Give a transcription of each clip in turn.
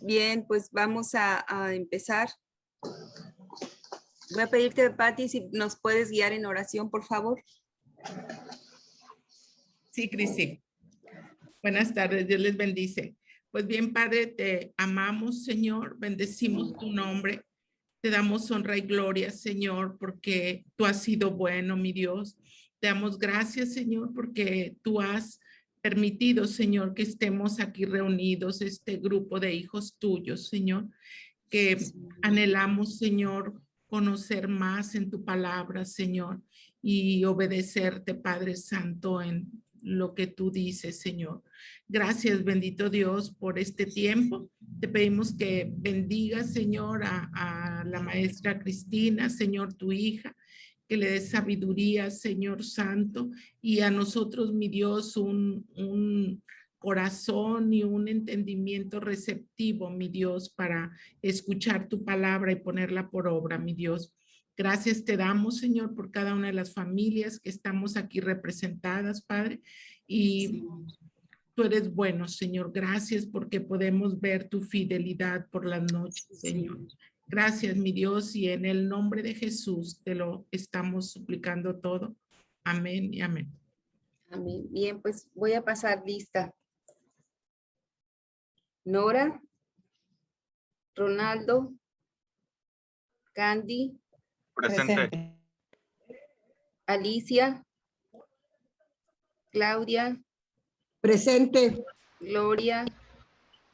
Bien, pues vamos a empezar. Voy a pedirte, Pati, si nos puedes guiar en oración, por favor. Sí, Cristi. Buenas tardes, Dios les bendice. Pues bien, Padre, te amamos, Señor, bendecimos tu nombre. Te damos honra y gloria, Señor, porque tú has sido bueno, mi Dios. Te damos gracias, Señor, porque tú has permitido, Señor, que estemos aquí reunidos, este grupo de hijos tuyos, Señor, que anhelamos, Señor, conocer más en tu palabra, Señor, y obedecerte, Padre Santo, en lo que tú dices, Señor. Gracias, bendito Dios, por este tiempo. Te pedimos que bendigas, Señor, a la maestra Cristina, Señor, tu hija, que le des sabiduría, Señor Santo, y a nosotros, mi Dios, un corazón y un entendimiento receptivo, mi Dios, para escuchar tu palabra y ponerla por obra, mi Dios. Gracias te damos, Señor, por cada una de las familias que estamos aquí representadas, Padre, y tú eres bueno, Señor. Gracias porque podemos ver tu fidelidad por las noches, Señor. Gracias, mi Dios, y en el nombre de Jesús te lo estamos suplicando todo. Amén y amén. Amén. Bien, pues voy a pasar lista. Nora, Ronaldo, Candy, Presente. Alicia, Claudia, Presente. Gloria,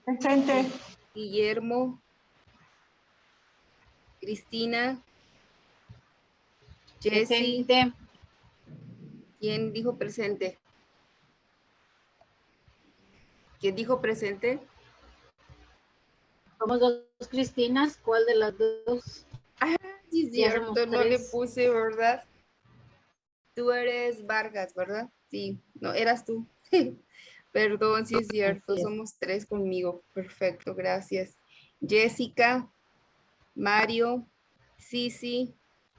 Presente. Guillermo, Cristina, Jessy. Presente. ¿Quién dijo presente? ¿Quién dijo presente? Somos dos Cristinas. ¿Cuál de las dos? Ah, sí, es Ya cierto, somos no le tres. puse, ¿verdad? Tú eres Vargas, ¿verdad? Sí, no, eras tú. Perdón, sí es cierto, Así es. somos tres conmigo. Perfecto, gracias. Jessica, Mario, Sisi,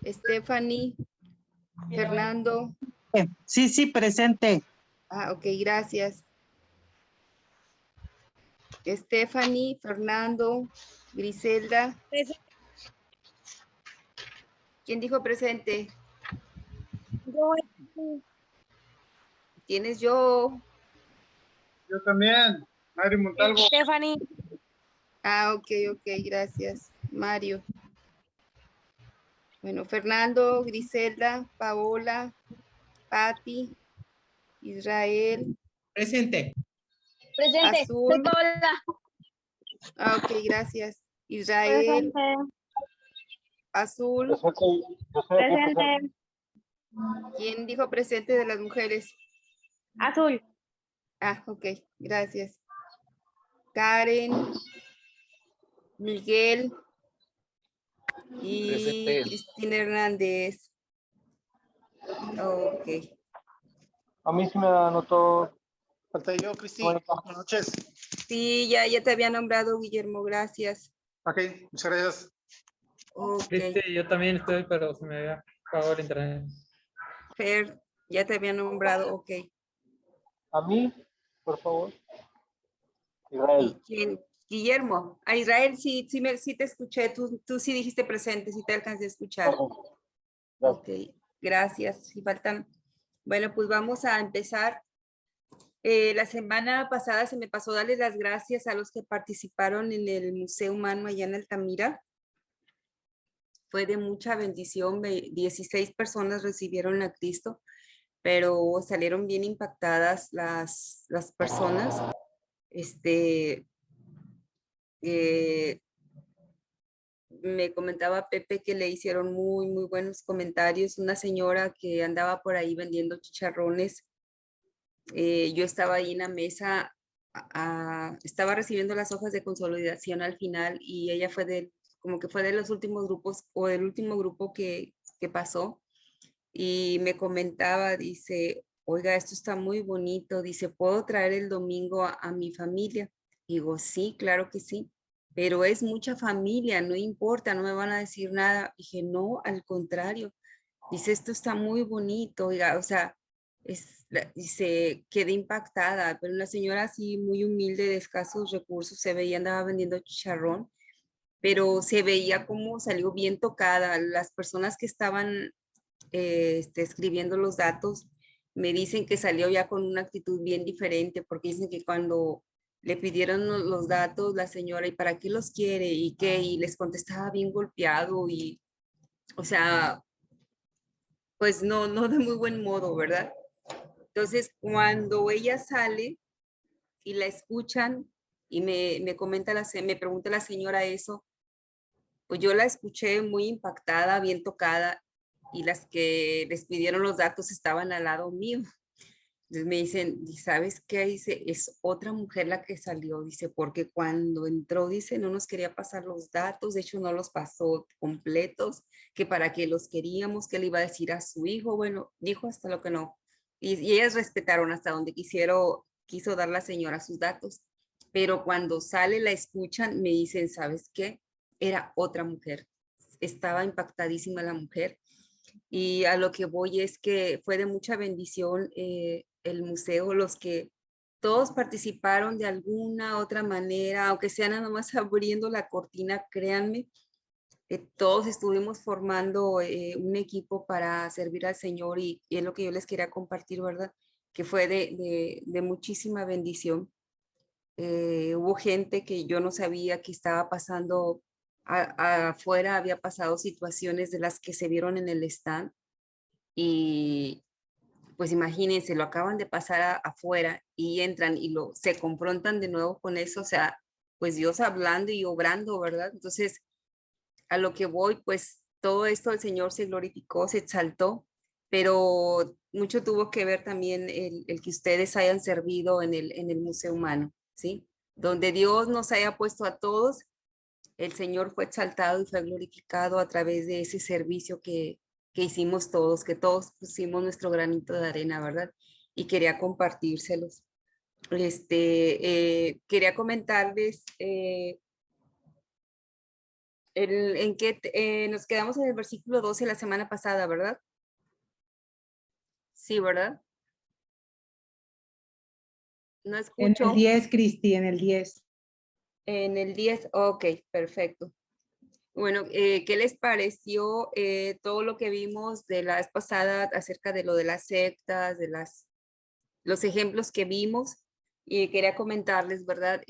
Stephanie, Fernando. Sí, sí, presente. Ah, ok, gracias. Stephanie, Fernando, Griselda. ¿Quién dijo presente? ¿Tienes yo? Yo también. Mari Montalvo. Stephanie. Ah, ok, gracias. Mario. Bueno, Fernando, Griselda, Paola, Patti, Israel, Presente. Presente. Azul. Soy Paola. Ah, ok, gracias. Israel, Azul. Presente. ¿Quién dijo presente de las mujeres? Azul. Ah, ok, gracias. Karen, Miguel y Presente. Cristina Hernández. Ok. A mí sí me anotó. Falta yo, Cristi. Buenas noches. Sí, ya te había nombrado, Guillermo, gracias. Ok, muchas gracias. Ok, Yo también estoy, pero se me había apagado el internet. Fer, ya te había nombrado, ok. A mí, por favor. Israel. ¿Quién? Guillermo. A Israel, sí te escuché, tú sí dijiste presente, sí te alcancé a escuchar. Ok, gracias. Si faltan, bueno, pues vamos a empezar. La semana pasada se me pasó darles las gracias a los que participaron en el Museo Humano allá en Altamira. Fue de mucha bendición, 16 personas recibieron a Cristo, pero salieron bien impactadas las personas. Me comentaba Pepe que le hicieron muy buenos comentarios. Una señora que andaba por ahí vendiendo chicharrones. Yo estaba ahí en la mesa, estaba recibiendo las hojas de consolidación al final y ella como que fue de los últimos grupos o del último grupo que pasó y me comentaba, dice, oiga, esto está muy bonito, dice, ¿puedo traer el domingo a mi familia? Digo, sí, claro que sí, pero es mucha familia, no importa, no me van a decir nada. Dije, no, al contrario, dice, esto está muy bonito, oiga, o sea, Dice, quedé impactada, pero una señora así muy humilde, de escasos recursos, se veía, andaba vendiendo chicharrón, pero se veía como salió bien tocada. Las personas que estaban escribiendo los datos me dicen que salió ya con una actitud bien diferente, porque dicen que cuando le pidieron los datos la señora, ¿y para qué los quiere? ¿Y qué? Y les contestaba bien golpeado y, o sea, pues no de muy buen modo, ¿verdad? Entonces, cuando ella sale y la escuchan y me comenta, me pregunta la señora eso, pues yo la escuché muy impactada, bien tocada, y las que les pidieron los datos estaban al lado mío. Entonces me dicen, ¿y sabes qué? Dice, es otra mujer la que salió, dice, porque cuando entró, dice, no nos quería pasar los datos, de hecho no los pasó completos, que para qué los queríamos, que le iba a decir a su hijo, bueno, dijo hasta lo que no. Y ellas respetaron hasta donde quiso dar la señora sus datos. Pero cuando sale, la escuchan, me dicen, ¿sabes qué? Era otra mujer. Estaba impactadísima la mujer. Y a lo que voy es que fue de mucha bendición el museo, los que todos participaron de alguna otra manera, aunque sea nada más abriendo la cortina, créanme, todos estuvimos formando un equipo para servir al Señor y es lo que yo les quería compartir, ¿verdad? Que fue de muchísima bendición. Hubo gente que yo no sabía que estaba pasando afuera, había pasado situaciones de las que se vieron en el stand y pues imagínense, lo acaban de pasar afuera y entran y se confrontan de nuevo con eso, o sea, pues Dios hablando y obrando, ¿verdad? Entonces, a lo que voy, pues todo esto el Señor se glorificó, se exaltó, pero mucho tuvo que ver también el que ustedes hayan servido en el Museo Humano, ¿sí? Donde Dios nos haya puesto a todos, el Señor fue exaltado y fue glorificado a través de ese servicio que hicimos todos, que todos pusimos nuestro granito de arena, ¿verdad? Y quería compartírselos. Quería comentarles en que nos quedamos en el versículo 12 la semana pasada, ¿verdad? Sí, ¿verdad? No En escucho. el 10, Cristi, en el 10. En el 10, ok, perfecto. Bueno, ¿qué les pareció todo lo que vimos de la vez pasada acerca de lo de las sectas, de los ejemplos que vimos? Y quería comentarles, ¿verdad?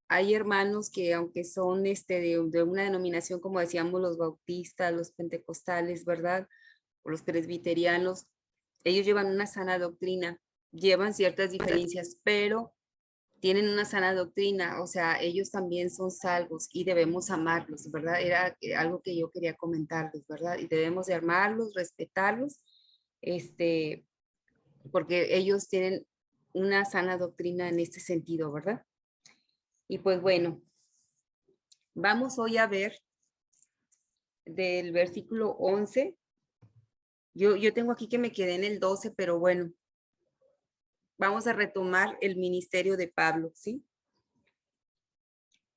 Hay hermanos que aunque son de una denominación, como decíamos, los bautistas, los pentecostales, ¿verdad? O los presbiterianos, ellos llevan una sana doctrina, llevan ciertas diferencias, pero tienen una sana doctrina, o sea, ellos también son salvos y debemos amarlos, ¿verdad? Era algo que yo quería comentarles, ¿verdad? Y debemos de amarlos, respetarlos, porque ellos tienen una sana doctrina en este sentido, ¿verdad? Y pues bueno, vamos hoy a ver del versículo 11. Yo tengo aquí que me quedé en el 12, pero bueno, vamos a retomar el ministerio de Pablo, ¿sí?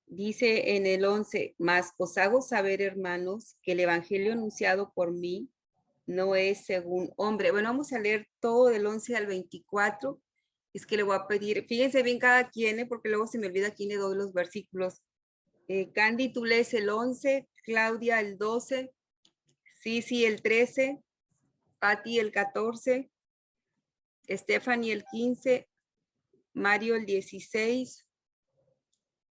Dice en el 11, mas os hago saber, hermanos, que el evangelio anunciado por mí no es según hombre. Bueno, vamos a leer todo del 11 al 24. Es que le voy a pedir, fíjense bien cada quien, porque luego se me olvida quién le doy los versículos. Candy, tú lees el 11, Claudia el 12, Sisi el 13, Patti el 14, Stephanie el 15, Mario el 16,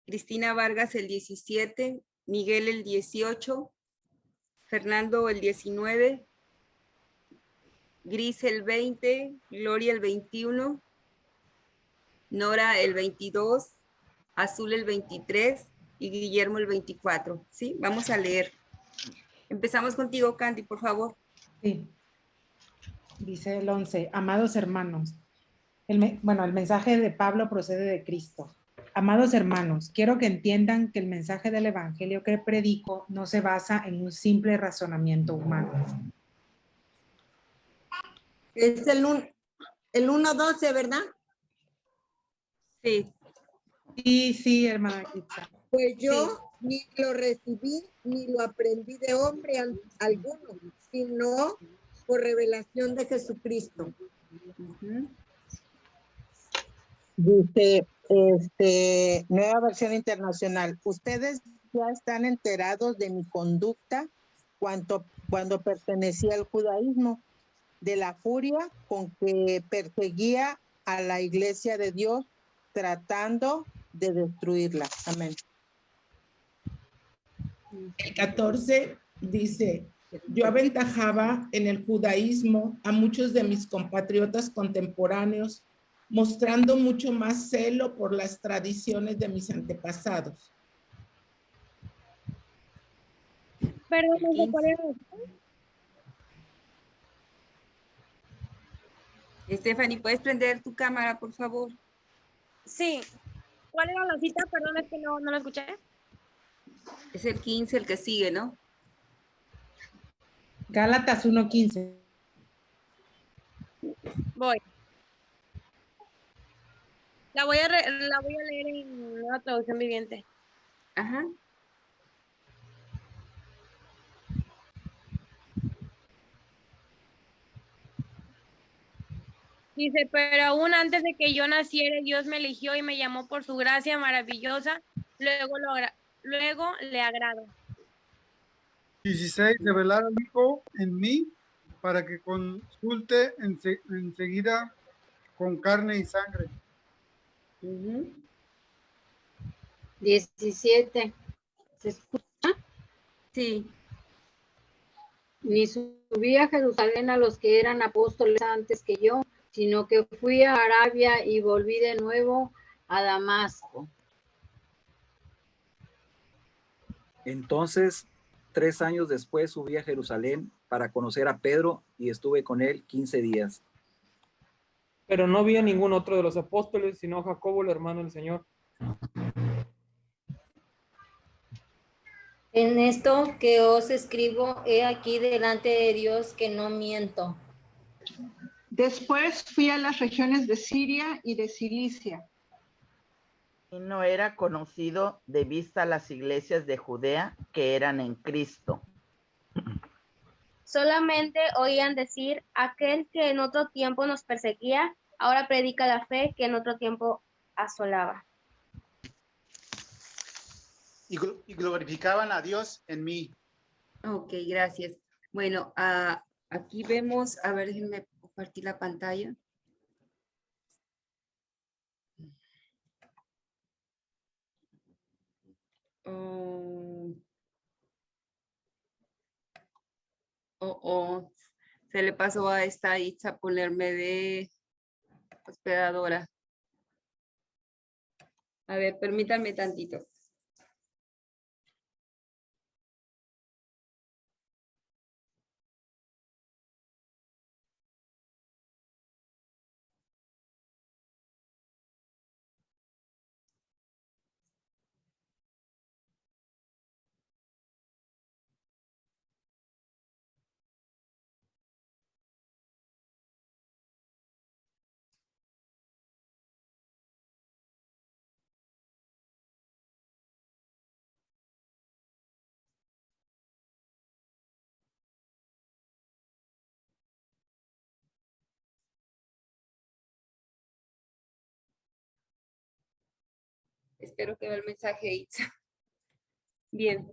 Cristina Vargas el 17, Miguel el 18, Fernando el 19, Gris el 20, Gloria el 21, Nora el 22, Azul el 23 y Guillermo el 24. ¿Sí? Vamos a leer. Empezamos contigo, Candy, por favor. Sí. Dice el 11, amados hermanos. El mensaje de Pablo procede de Cristo. Amados hermanos, quiero que entiendan que el mensaje del evangelio que predico no se basa en un simple razonamiento humano. Es el 1:12, ¿verdad? Sí. Sí, hermana Kitsa. Pues yo ni lo recibí ni lo aprendí de hombre alguno, sino por revelación de Jesucristo. Ujú. Dice, nueva versión internacional. Ustedes ya están enterados de mi conducta cuando pertenecía al judaísmo, de la furia con que perseguía a la iglesia de Dios, tratando de destruirla. Amén. El 14 dice, yo aventajaba en el judaísmo a muchos de mis compatriotas contemporáneos, mostrando mucho más celo por las tradiciones de mis antepasados. Perdón, El no sé 15. cuál era. Stephanie, ¿puedes prender tu cámara, por favor? Sí. ¿Cuál era la cita? Perdón, es que no la escuché. Es el 15 el que sigue, ¿no? Gálatas 1:15. Voy. La voy a leer en Nueva Traducción Viviente. Ajá. Dice, pero aún antes de que yo naciera, Dios me eligió y me llamó por su gracia maravillosa. Luego le agrado. 16, revelar al Hijo en mí para que consulte enseguida con carne y sangre. Ujú. 17. ¿Se escucha? Sí. Ni subí a Jerusalén a los que eran apóstoles antes que yo, sino que fui a Arabia y volví de nuevo a Damasco. Entonces, 3 años después subí a Jerusalén para conocer a Pedro y estuve con él 15 días. Pero no vi a ningún otro de los apóstoles, sino a Jacobo, el hermano del Señor. En esto que os escribo, he aquí delante de Dios que no miento. Después fui a las regiones de Siria y de Cilicia. Y no era conocido de vista las iglesias de Judea que eran en Cristo. Solamente oían decir, aquel que en otro tiempo nos perseguía, ahora predica la fe que en otro tiempo asolaba. Y glorificaban a Dios en mí. Ok, gracias. Bueno, aquí vemos, a ver, déjenme compartir la pantalla. Se le pasó a esta Itza ponerme de hospedadora. A ver, permítanme tantito. Espero que vea el mensaje, Itza. Bien,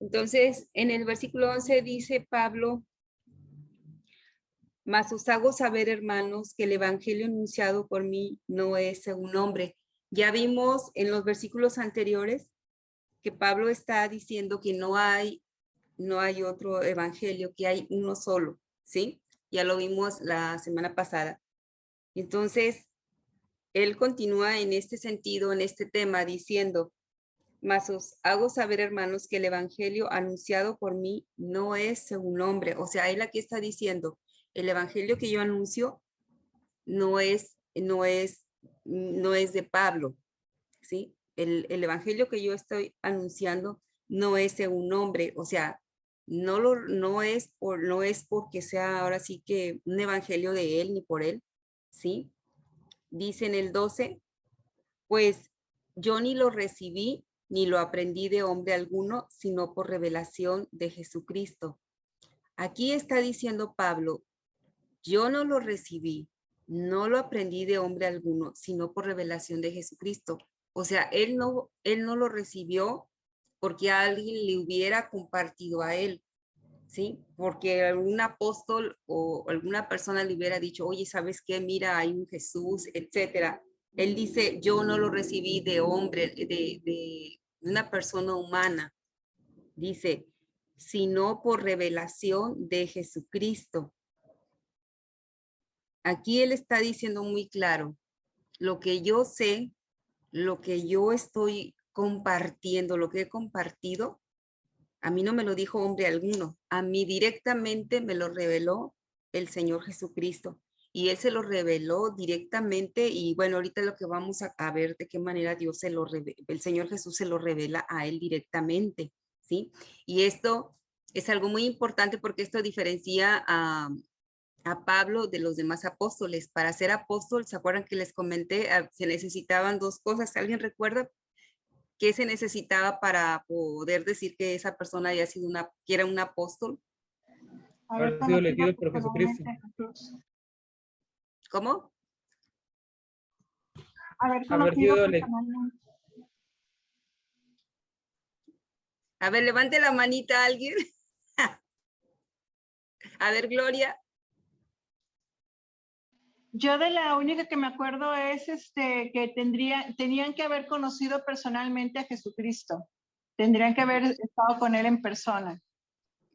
entonces en el versículo 11 dice Pablo, mas os hago saber, hermanos, que el evangelio anunciado por mí no es según hombre. Ya vimos en los versículos anteriores que Pablo está diciendo que no hay otro evangelio, que hay uno solo, ¿sí? Ya lo vimos la semana pasada. Entonces, él continúa en este sentido, en este tema, diciendo, mas os hago saber, hermanos, que el evangelio anunciado por mí no es según hombre. O sea, él aquí está diciendo, el evangelio que yo anuncio no es de Pablo, ¿sí? El evangelio que yo estoy anunciando no es según hombre, o sea, no es porque sea ahora sí que un evangelio de él ni por él, ¿sí? Dice en el 12, pues yo ni lo recibí ni lo aprendí de hombre alguno, sino por revelación de Jesucristo. Aquí está diciendo Pablo, yo no lo recibí, no lo aprendí de hombre alguno, sino por revelación de Jesucristo. O sea, él no lo recibió porque alguien le hubiera compartido a él, ¿sí? Porque algún apóstol o alguna persona le hubiera dicho, oye, ¿sabes qué? Mira, hay un Jesús, etcétera. Él dice, yo no lo recibí de hombre, de una persona humana. Dice, sino por revelación de Jesucristo. Aquí él está diciendo muy claro, lo que yo sé, lo que yo estoy compartiendo, lo que he compartido, a mí no me lo dijo hombre alguno, a mí directamente me lo reveló el Señor Jesucristo. Y él se lo reveló directamente y bueno, ahorita lo que vamos a ver de qué manera Dios el Señor Jesús se lo revela a él directamente, ¿sí? Y esto es algo muy importante porque esto diferencia a Pablo de los demás apóstoles. Para ser apóstol, ¿se acuerdan que les comenté? Se necesitaban dos cosas. ¿Alguien recuerda qué se necesitaba para poder decir que esa persona había sido que era un apóstol? Haber sido elegido por Jesucristo. ¿Cómo? Haber sido elegido. A ver, levante la manita alguien. A ver, Gloria. Yo de la única que me acuerdo es que tenían que haber conocido personalmente a Jesucristo. Tendrían que haber estado con él en persona.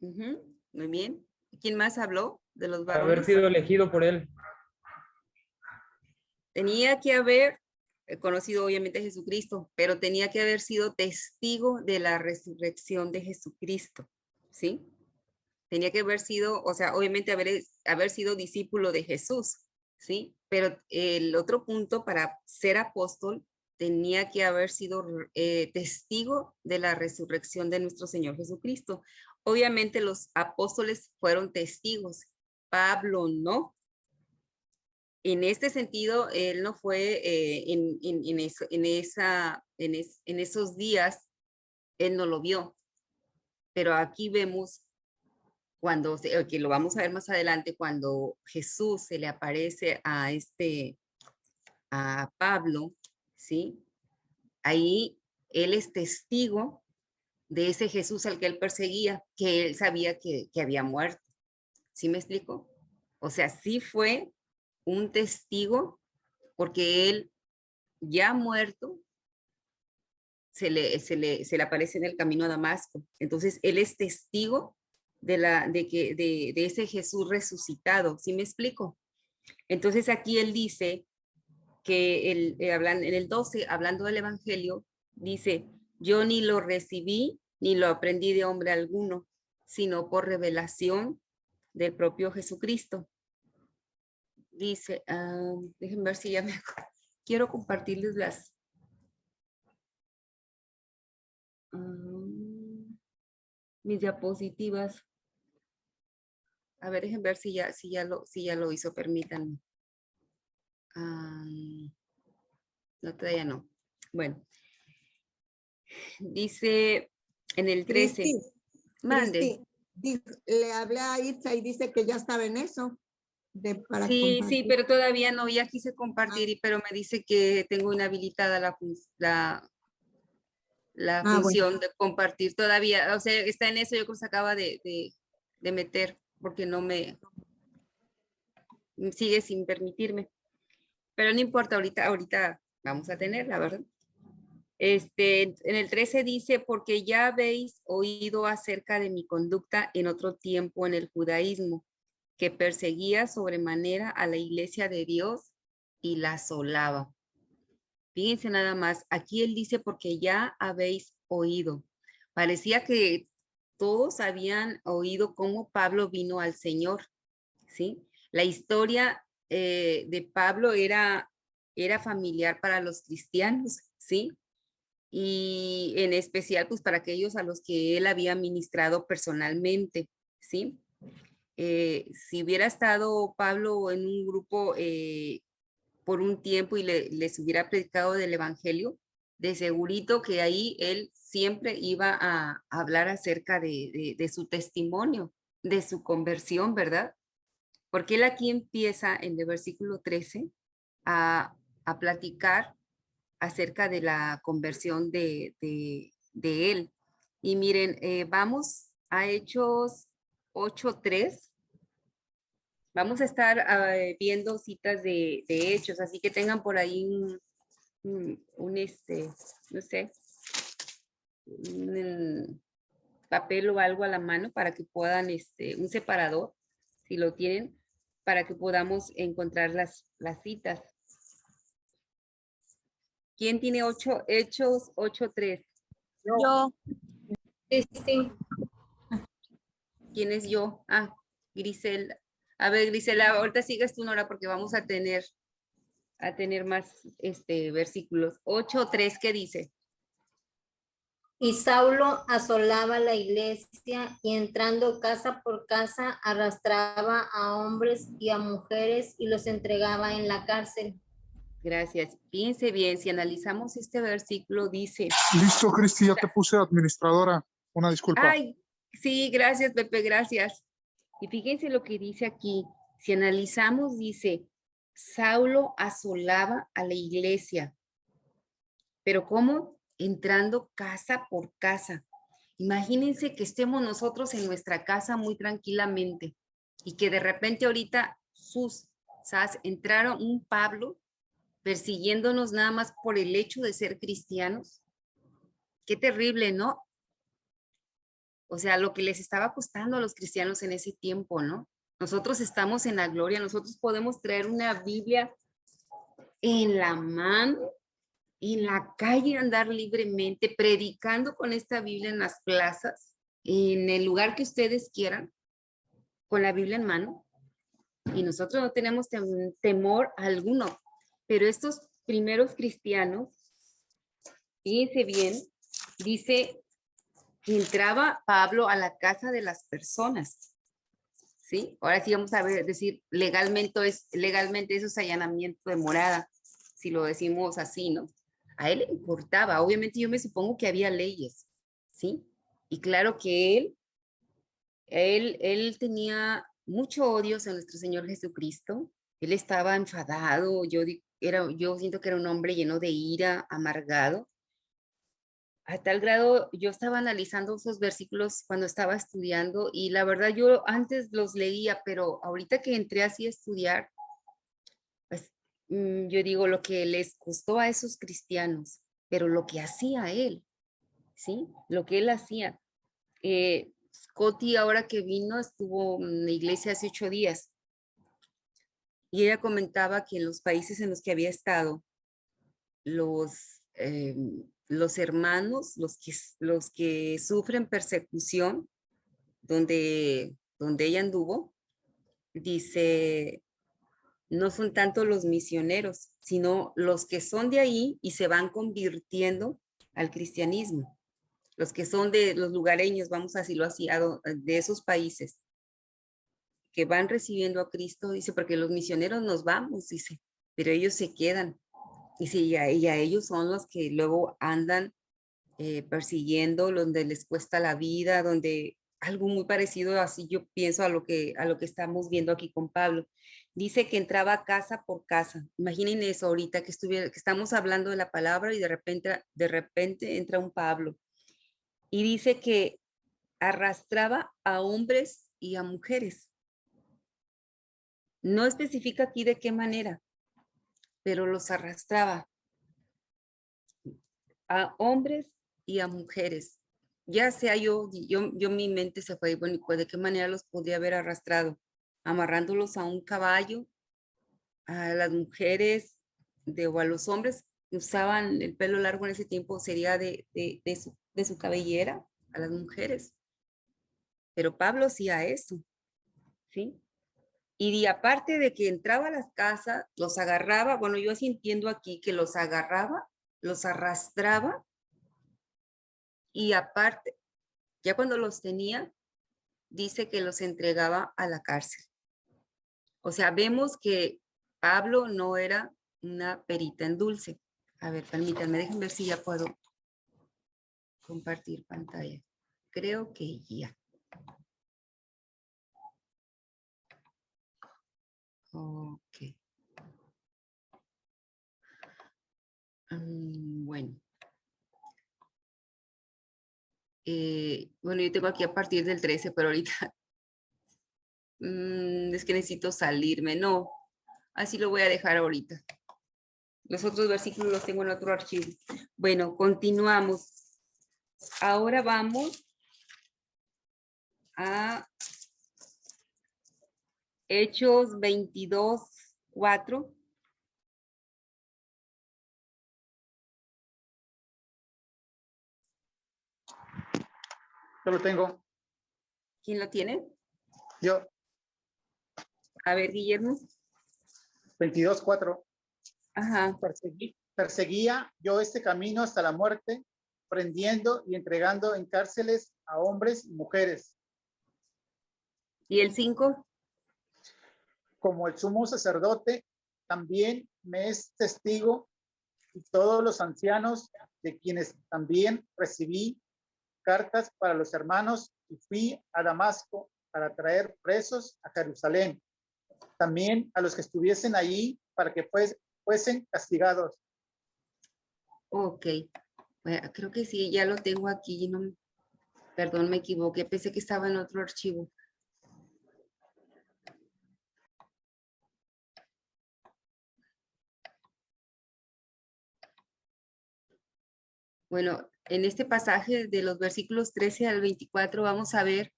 Muy bien. ¿Quién más habló de los varones? Haber sido elegido por él. Tenía que haber conocido obviamente a Jesucristo, pero tenía que haber sido testigo de la resurrección de Jesucristo, ¿sí? Tenía que haber sido, o sea, obviamente haber sido discípulo de Jesús, ¿sí? Pero el otro punto para ser apóstol tenía que haber sido testigo de la resurrección de nuestro Señor Jesucristo. Obviamente los apóstoles fueron testigos, Pablo no. En este sentido, él no fue en esos días, él no lo vio. Pero aquí vemos que lo vamos a ver más adelante, cuando Jesús se le aparece a Pablo, ¿sí? Ahí él es testigo de ese Jesús al que él perseguía, que él sabía que había muerto. ¿Sí me explico? O sea, sí fue un testigo porque él ya muerto se le aparece en el camino a Damasco. Entonces él es testigo de ese Jesús resucitado. ¿Sí me explico? Entonces aquí él dice que en el 12, hablando del evangelio, dice, yo ni lo recibí ni lo aprendí de hombre alguno, sino por revelación del propio Jesucristo. Dice, déjenme ver si ya me quiero compartirles mis diapositivas. A ver, déjenme ver si ya lo hizo, permítanme. No, todavía no. Bueno. Dice en el 13. Mande. Le hablé a Itza y dice que ya estaba en eso. Sí, pero todavía no, ya quise compartir, pero me dice que tengo inhabilitada la función de compartir todavía. O sea, está en eso, yo creo que se acaba de meter, porque no me sigue sin permitirme. Pero no importa, ahorita vamos a tenerla, ¿verdad? En el 13 dice, porque ya habéis oído acerca de mi conducta en otro tiempo en el judaísmo, que perseguía sobremanera a la iglesia de Dios y la asolaba. Fíjense nada más, aquí él dice, porque ya habéis oído. Parecía que todos habían oído cómo Pablo vino al Señor, ¿sí? La historia de Pablo era familiar para los cristianos, ¿sí? Y en especial, pues, para aquellos a los que él había ministrado personalmente, ¿sí? Si hubiera estado Pablo en un grupo por un tiempo y les hubiera predicado del evangelio, de segurito que ahí él siempre iba a hablar acerca de su testimonio, de su conversión, ¿verdad? Porque él aquí empieza en el versículo 13 a platicar acerca de la conversión de él. Y miren, vamos a Hechos 8:3. Vamos a estar viendo citas de Hechos, así que tengan por ahí no sé, un papel o algo a la mano para que puedan, un separador, si lo tienen, para que podamos encontrar las citas. ¿Quién tiene Hechos 8:3? Yo. Cristi. ¿Quién es yo? Ah, Grisela. A ver, Grisela, ahorita sigues tú, Nora, porque vamos a tener más versículos. 8:3, ¿qué dice? Y Saulo asolaba la iglesia y entrando casa por casa arrastraba a hombres y a mujeres y los entregaba en la cárcel. Gracias. Fíjense bien, si analizamos este versículo, dice... Listo, Cristi, ya te puse administradora. Una disculpa. Ay, sí, gracias, Pepe, gracias. Y fíjense lo que dice aquí. Si analizamos, dice, Saulo asolaba a la iglesia. ¿Pero cómo? Entrando casa por casa. Imagínense que estemos nosotros en nuestra casa muy tranquilamente y que de repente ahorita entraron un Pablo persiguiéndonos nada más por el hecho de ser cristianos. Qué terrible, ¿no? O sea, lo que les estaba costando a los cristianos en ese tiempo, ¿no? Nosotros estamos en la gloria, nosotros podemos traer una Biblia en la mano, en la calle, andar libremente, predicando con esta Biblia en las plazas, en el lugar que ustedes quieran, con la Biblia en mano. Y nosotros no tenemos temor alguno. Pero estos primeros cristianos, fíjense bien, dice que entraba Pablo a la casa de las personas. ¿Sí? Ahora sí vamos a decir legalmente eso es allanamiento de morada, si lo decimos así, ¿no? A él le importaba, obviamente yo me supongo que había leyes, ¿sí? Y claro que él tenía mucho odio a nuestro Señor Jesucristo. Él estaba enfadado, yo siento que era un hombre lleno de ira, amargado. A tal grado, yo estaba analizando esos versículos cuando estaba estudiando y la verdad yo antes los leía, pero ahorita que entré así a estudiar, pues yo digo lo que les costó a esos cristianos, pero lo que hacía él, ¿sí? Lo que él hacía. Scotty ahora que vino estuvo en la iglesia hace 8 días y ella comentaba que en los países en los que había estado, los hermanos, los que sufren persecución, donde ella anduvo, dice, no son tanto los misioneros, sino los que son de ahí y se van convirtiendo al cristianismo. Los que son de los lugareños, vamos a decirlo así, de esos países, que van recibiendo a Cristo, dice, porque los misioneros nos vamos, dice, pero ellos se quedan. Dice, y a ellos son los que luego andan persiguiendo, donde les cuesta la vida, donde algo muy parecido, así yo pienso a lo que estamos viendo aquí con Pablo. Dice que entraba casa por casa. Imaginen eso ahorita que estamos hablando de la palabra y de repente entra un Pablo. Y dice que arrastraba a hombres y a mujeres. No especifica aquí de qué manera, pero los arrastraba a hombres y a mujeres. Ya sea yo mi mente se fue, bueno, ¿de qué manera los podría haber arrastrado? Amarrándolos a un caballo, a las mujeres o a los hombres usaban el pelo largo en ese tiempo, sería de su cabellera, a las mujeres. Pero Pablo hacía eso, ¿sí? Y aparte de que entraba a las casas, los agarraba, bueno, yo así entiendo aquí que los agarraba, los arrastraba y aparte, ya cuando los tenía, dice que los entregaba a la cárcel. O sea, vemos que Pablo no era una perita en dulce. A ver, permítanme, déjenme ver si ya puedo compartir pantalla. Creo que ya. Ok. Bueno. Bueno, yo tengo aquí a partir del 13, pero ahorita es que necesito salirme. No, así lo voy a dejar ahorita. Los otros versículos los tengo en otro archivo. Bueno, continuamos. Ahora vamos a Hechos 22:4. Yo lo tengo. ¿Quién lo tiene? Yo, A ver, Guillermo. 22:4. Ajá. Perseguía yo este camino hasta la muerte, prendiendo y entregando en cárceles a hombres y mujeres. ¿Y el 5? Como el sumo sacerdote, también me es testigo, y todos los ancianos, de quienes también recibí cartas para los hermanos, y fui a Damasco para traer presos a Jerusalén, también a los que estuviesen allí para que fuesen castigados. Ok. Bueno, creo que sí, ya lo tengo aquí. No, perdón, me equivoqué. Pensé que estaba en otro archivo. Bueno, en este pasaje de los versículos 13 al 24 vamos a ver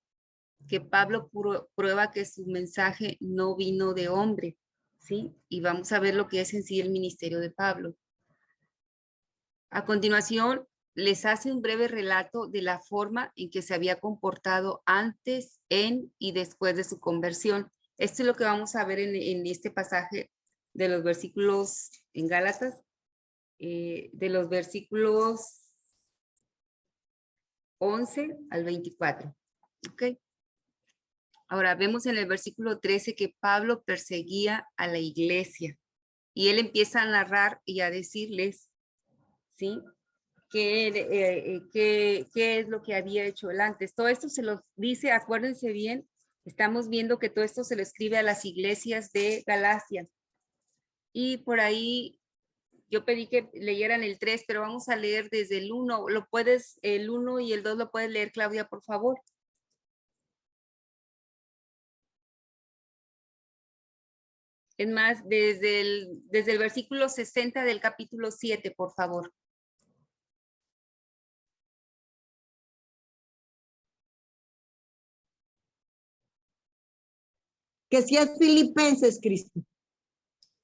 que Pablo prueba que su mensaje no vino de hombre, ¿sí? Y vamos a ver lo que es en sí el ministerio de Pablo. A continuación, les hace un breve relato de la forma en que se había comportado antes, en y después de su conversión. Esto es lo que vamos a ver en este pasaje de los versículos en Gálatas, de los versículos 11 al 24. ¿Ok? Ahora vemos en el versículo 13 que Pablo perseguía a la iglesia y él empieza a narrar y a decirles, ¿sí? ¿Qué es lo que había hecho él antes? Todo esto se lo dice, acuérdense bien, estamos viendo que todo esto se lo escribe a las iglesias de Galacia. Y por ahí yo pedí que leyeran el 3, pero vamos a leer desde el 1. El 1 y el 2 lo puedes leer, Claudia, por favor. Es más, desde el versículo 60 del capítulo 7, por favor. Que si es Filipenses, Cristi.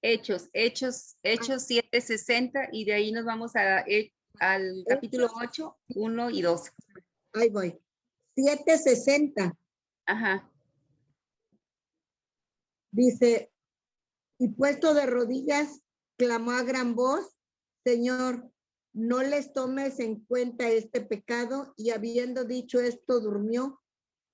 Hechos 7:60 y de ahí nos vamos al capítulo 8, 1 y 2. Ahí voy. 7:60. Ajá. Dice, y puesto de rodillas, clamó a gran voz, Señor, no les tomes en cuenta este pecado, y habiendo dicho esto, durmió.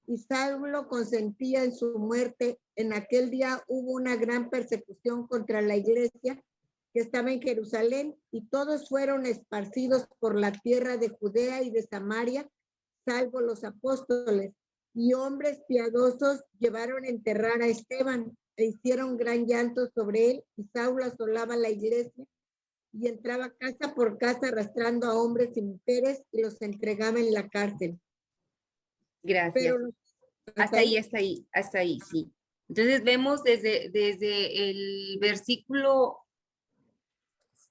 Y Saulo consentía en su muerte. En aquel día hubo una gran persecución contra la iglesia que estaba en Jerusalén, y todos fueron esparcidos por la tierra de Judea y de Samaria, salvo los apóstoles. Y hombres piadosos llevaron a enterrar a Esteban, e hicieron gran llanto sobre él, y Saulo asolaba la iglesia, y entraba casa por casa arrastrando a hombres y mujeres, y los entregaba en la cárcel. Gracias. Pero, hasta ahí, sí. Entonces vemos desde el versículo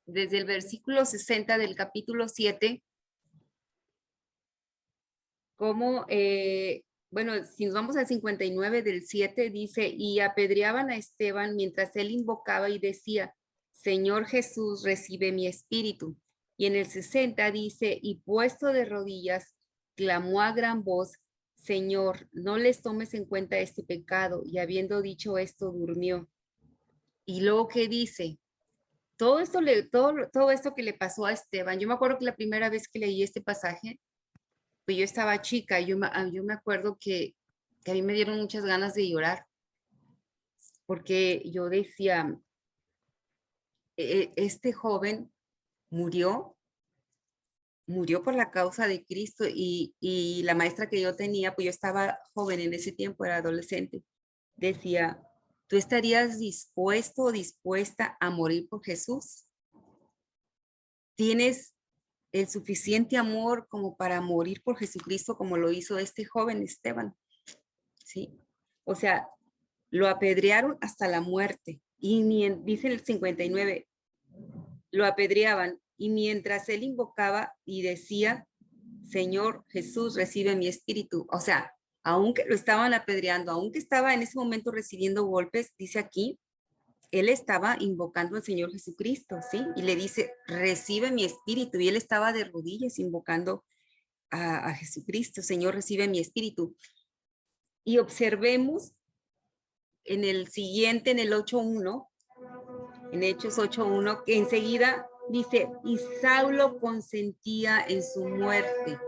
60 del capítulo 7, como, bueno, si nos vamos al 59 del 7, dice, y apedreaban a Esteban mientras él invocaba y decía, Señor Jesús, recibe mi espíritu. Y en el 60 dice, y puesto de rodillas, clamó a gran voz, Señor, no les tomes en cuenta este pecado. Y habiendo dicho esto, durmió. Y luego, ¿qué dice? Todo esto que le pasó a Esteban, yo me acuerdo que la primera vez que leí este pasaje, pues yo estaba chica, yo me acuerdo que a mí me dieron muchas ganas de llorar, porque yo decía, este joven murió por la causa de Cristo, y la maestra que yo tenía, pues yo estaba joven en ese tiempo, era adolescente, decía, ¿Tú estarías dispuesto o dispuesta a morir por Jesús? ¿Tienes el suficiente amor como para morir por Jesucristo como lo hizo este joven Esteban? ¿Sí? O sea, lo apedrearon hasta la muerte. Y dice el 59, lo apedreaban y mientras él invocaba y decía, Señor Jesús, recibe mi espíritu. O sea, aunque lo estaban apedreando, aunque estaba en ese momento recibiendo golpes, dice aquí, él estaba invocando al Señor Jesucristo, ¿sí? Y le dice, recibe mi espíritu. Y él estaba de rodillas invocando a Jesucristo, Señor, recibe mi espíritu. Y observemos en el siguiente, en el 8.1, en Hechos 8.1, que enseguida dice, y Saulo consentía en su muerte.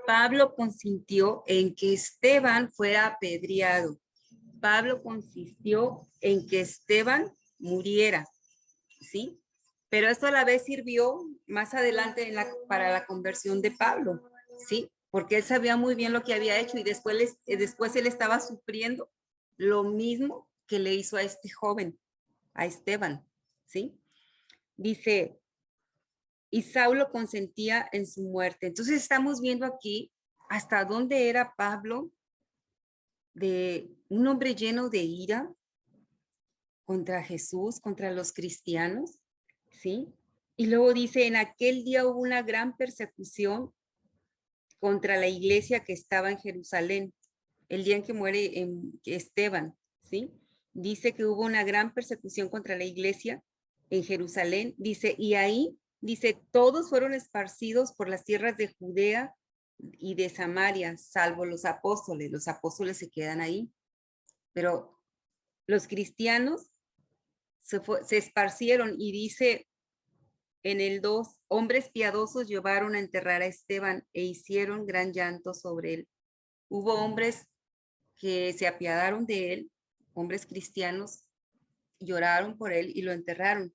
Pablo consintió en que Esteban fuera apedreado. Pablo consistió en que Esteban muriera, ¿sí? Pero esto a la vez sirvió más adelante para la conversión de Pablo, ¿sí? Porque él sabía muy bien lo que había hecho y después él estaba sufriendo lo mismo que le hizo a este joven, a Esteban, ¿sí? Dice, y Saulo consentía en su muerte. Entonces estamos viendo aquí hasta dónde era Pablo, de un hombre lleno de ira contra Jesús, contra los cristianos, ¿sí? Y luego dice, en aquel día hubo una gran persecución contra la iglesia que estaba en Jerusalén, el día en que muere Esteban, ¿sí? Dice que hubo una gran persecución contra la iglesia en Jerusalén, dice, y ahí, dice, todos fueron esparcidos por las tierras de Judea y de Samaria, salvo los apóstoles se quedan ahí, pero los cristianos se esparcieron y dice en el 2, hombres piadosos llevaron a enterrar a Esteban e hicieron gran llanto sobre él. Hubo hombres que se apiadaron de él, hombres cristianos, lloraron por él y lo enterraron.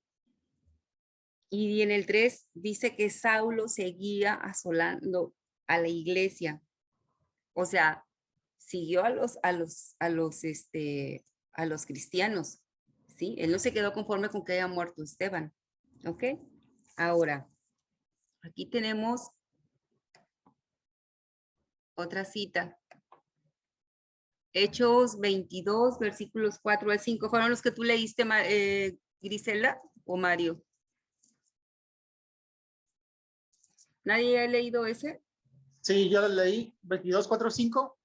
Y en el 3 dice que Saulo seguía asolando a la iglesia. O sea, siguió a los cristianos, ¿sí? Él no se quedó conforme con que haya muerto Esteban, ¿ok? Ahora, aquí tenemos otra cita. Hechos 22, versículos 4 al 5. ¿Fueron los que tú leíste, Grisela o Mario? ¿Nadie ha leído ese? Sí, yo lo leí, 22, 4, 5.